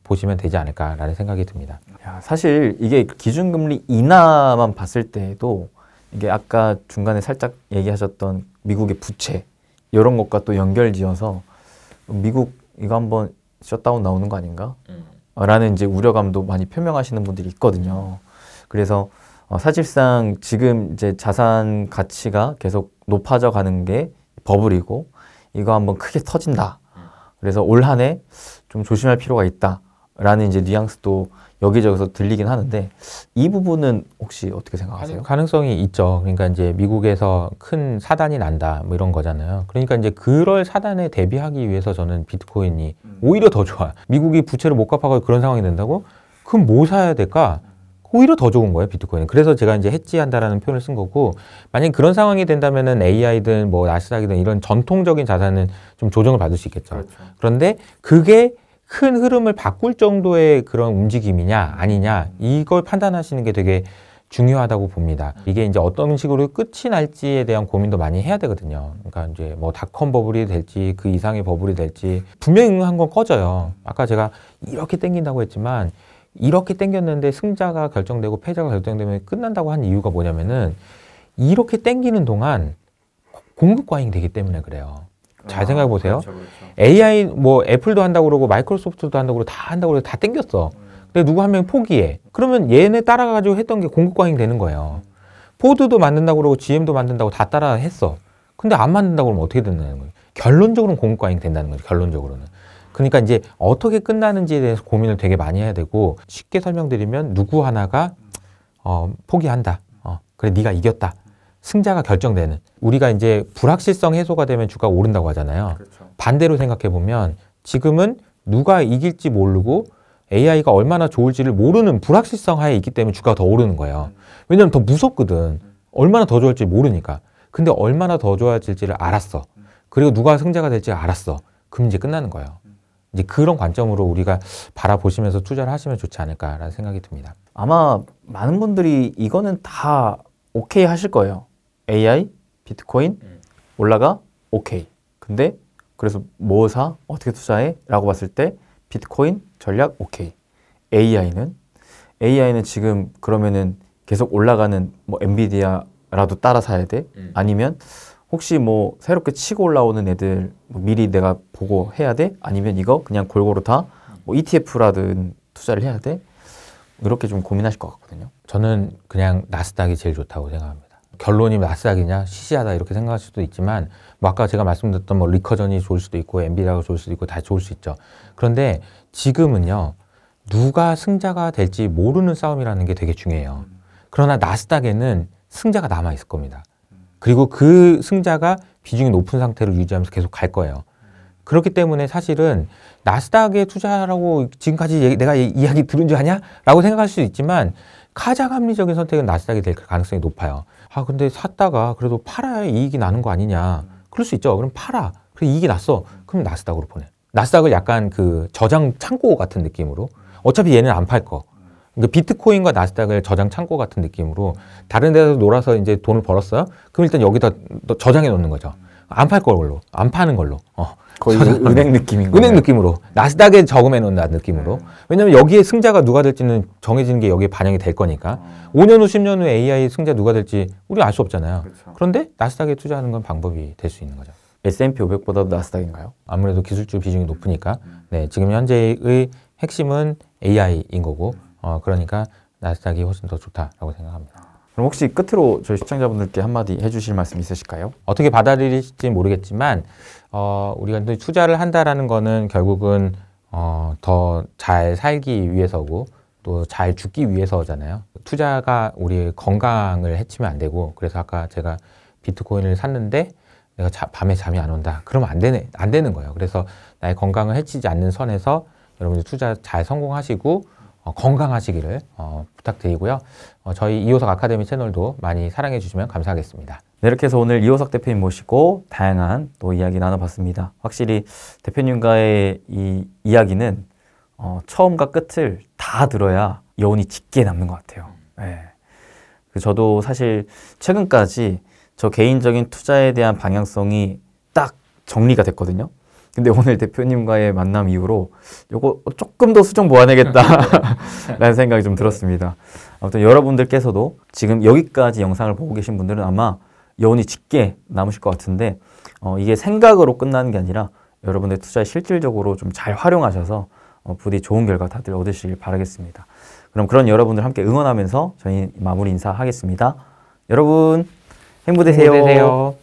보시면 되지 않을까라는 생각이 듭니다. 야, 사실 이게 기준금리 인하만 봤을 때도 이게 아까 중간에 살짝 얘기하셨던 미국의 부채 이런 것과 또 연결지어서 미국 이거 한번 셧다운 나오는 거 아닌가? 라는 이제 우려감도 많이 표명하시는 분들이 있거든요. 그래서 사실상 지금 이제 자산 가치가 계속 높아져 가는 게 버블이고 이거 한번 크게 터진다. 그래서 올 한 해 좀 조심할 필요가 있다라는 이제 뉘앙스도 여기저기서 들리긴 하는데 이 부분은 혹시 어떻게 생각하세요? 가능성이 있죠. 그러니까 이제 미국에서 큰 사단이 난다 뭐 이런 거잖아요. 그러니까 이제 그럴 사단에 대비하기 위해서 저는 비트코인이 오히려 더 좋아요. 미국이 부채를 못 갚아서 그런 상황이 된다고? 그럼 뭐 사야 될까? 오히려 더 좋은 거예요, 비트코인은. 그래서 제가 이제 해지한다라는 표현을 쓴 거고, 만약에 그런 상황이 된다면은 AI든 뭐 나스닥이든 이런 전통적인 자산은 좀 조정을 받을 수 있겠죠. 그렇죠. 그런데 그게 큰 흐름을 바꿀 정도의 그런 움직임이냐, 아니냐, 이걸 판단하시는 게 되게 중요하다고 봅니다. 이게 이제 어떤 식으로 끝이 날지에 대한 고민도 많이 해야 되거든요. 그러니까 이제 뭐 닷컴 버블이 될지 그 이상의 버블이 될지 분명히 한 건 꺼져요. 아까 제가 이렇게 땡긴다고 했지만 이렇게 땡겼는데 승자가 결정되고 패자가 결정되면 끝난다고 한 이유가 뭐냐면은 이렇게 땡기는 동안 공급 과잉이 되기 때문에 그래요. 잘 생각해 보세요. 그렇죠. AI 뭐 애플도 한다고 그러고 마이크로소프트도 한다고 그러고 다 한다고 그러고 다 땡겼어. 근데 누구 한 명이 포기해. 그러면 얘네 따라가지고 했던 게 공급 과잉 되는 거예요. 포드도 만든다고 그러고 GM도 만든다고 다 따라 했어. 근데 안 만든다고 그러면 어떻게 된다는 거예요? 결론적으로는 공급 과잉 된다는 거죠. 결론적으로는. 그러니까 이제 어떻게 끝나는지에 대해서 고민을 되게 많이 해야 되고 쉽게 설명드리면 누구 하나가 포기한다. 그래 네가 이겼다. 승자가 결정되는, 우리가 이제 불확실성 해소가 되면 주가가 오른다고 하잖아요. 그렇죠. 반대로 생각해 보면 지금은 누가 이길지 모르고 AI가 얼마나 좋을지를 모르는 불확실성 하에 있기 때문에 주가가 더 오르는 거예요. 왜냐면 더 무섭거든. 얼마나 더 좋을지 모르니까. 근데 얼마나 더 좋아질지를 알았어. 그리고 누가 승자가 될지 알았어. 그럼 이제 끝나는 거예요. 이제 그런 관점으로 우리가 바라보시면서 투자를 하시면 좋지 않을까라는 생각이 듭니다. 아마 많은 분들이 이거는 다 오케이 하실 거예요. AI, 비트코인 올라가? 오케이. 근데 그래서 뭐 사? 어떻게 투자해? 라고 봤을 때 비트코인 전략 오케이. AI는 지금 그러면은 계속 올라가는 뭐 엔비디아라도 따라 사야 돼? 아니면 혹시 뭐 새롭게 치고 올라오는 애들 뭐 미리 내가 보고 해야 돼? 아니면 이거 그냥 골고루 다 뭐 ETF라든 투자를 해야 돼? 이렇게 좀 고민하실 것 같거든요. 저는 그냥 나스닥이 제일 좋다고 생각합니다. 결론이 나스닥이냐 시시하다 이렇게 생각할 수도 있지만 뭐 아까 제가 말씀드렸던 뭐 리커전이 좋을 수도 있고 엔비디아가 좋을 수도 있고 다 좋을 수 있죠. 그런데 지금은요, 누가 승자가 될지 모르는 싸움이라는 게 되게 중요해요. 그러나 나스닥에는 승자가 남아 있을 겁니다. 그리고 그 승자가 비중이 높은 상태로 유지하면서 계속 갈 거예요. 그렇기 때문에 사실은 나스닥에 투자라고 지금까지 내가 이야기 들은 줄 아냐? 라고 생각할 수 있지만 가장 합리적인 선택은 나스닥이 될 가능성이 높아요. 아, 근데 샀다가 그래도 팔아야 이익이 나는 거 아니냐. 그럴 수 있죠. 그럼 팔아. 그래, 이익이 났어. 그럼 나스닥으로 보내. 나스닥을 약간 그 저장 창고 같은 느낌으로. 어차피 얘는 안 팔 거. 그러니까 비트코인과 나스닥을 저장 창고 같은 느낌으로 다른 데서 놀아서 이제 돈을 벌었어요? 그럼 일단 여기다 저장해 놓는 거죠. 안 팔 걸로. 안 파는 걸로. 거의 은행 느낌인 거예요. 은행 느낌으로. 나스닥에 저금해 놓는다 느낌으로. 왜냐면 여기에 승자가 누가 될지는 정해지는 게 여기에 반영이 될 거니까. 5년 후, 10년 후에 AI 승자 누가 될지 우리 알 수 없잖아요. 그렇죠. 그런데 나스닥에 투자하는 건 방법이 될 수 있는 거죠. S&P 500보다도 나스닥인가요? 아무래도 기술주 비중이 높으니까. 네, 지금 현재의 핵심은 AI인 거고. 그러니까 나스닥이 훨씬 더 좋다라고 생각합니다. 그럼 혹시 끝으로 저희 시청자분들께 한마디 해주실 말씀 있으실까요? 어떻게 받아들일지 모르겠지만 우리가 이제 투자를 한다라는 거는 결국은 더 잘 살기 위해서고 또 잘 죽기 위해서잖아요. 투자가 우리의 건강을 해치면 안 되고, 그래서 아까 제가 비트코인을 샀는데 내가 밤에 잠이 안 온다. 그러면 안 되는 거예요. 그래서 나의 건강을 해치지 않는 선에서 여러분들 투자 잘 성공하시고 건강하시기를 부탁드리고요. 저희 이호석 아카데미 채널도 많이 사랑해 주시면 감사하겠습니다. 네, 이렇게 해서 오늘 이호석 대표님 모시고 다양한 또 이야기 나눠봤습니다. 확실히 대표님과의 이 이야기는 처음과 끝을 다 들어야 여운이 짙게 남는 것 같아요. 네. 저도 사실 최근까지 저 개인적인 투자에 대한 방향성이 딱 정리가 됐거든요. 근데 오늘 대표님과의 만남 이후로 요거 조금 더 수정 보완해야겠다 라는 생각이 좀 들었습니다. 아무튼 여러분들께서도 지금 여기까지 영상을 보고 계신 분들은 아마 여운이 짙게 남으실 것 같은데 이게 생각으로 끝나는 게 아니라 여러분들 투자에 실질적으로 좀 잘 활용하셔서 부디 좋은 결과 다들 얻으시길 바라겠습니다. 그럼 그런 여러분들 함께 응원하면서 저희 마무리 인사하겠습니다. 여러분 행복 되세요.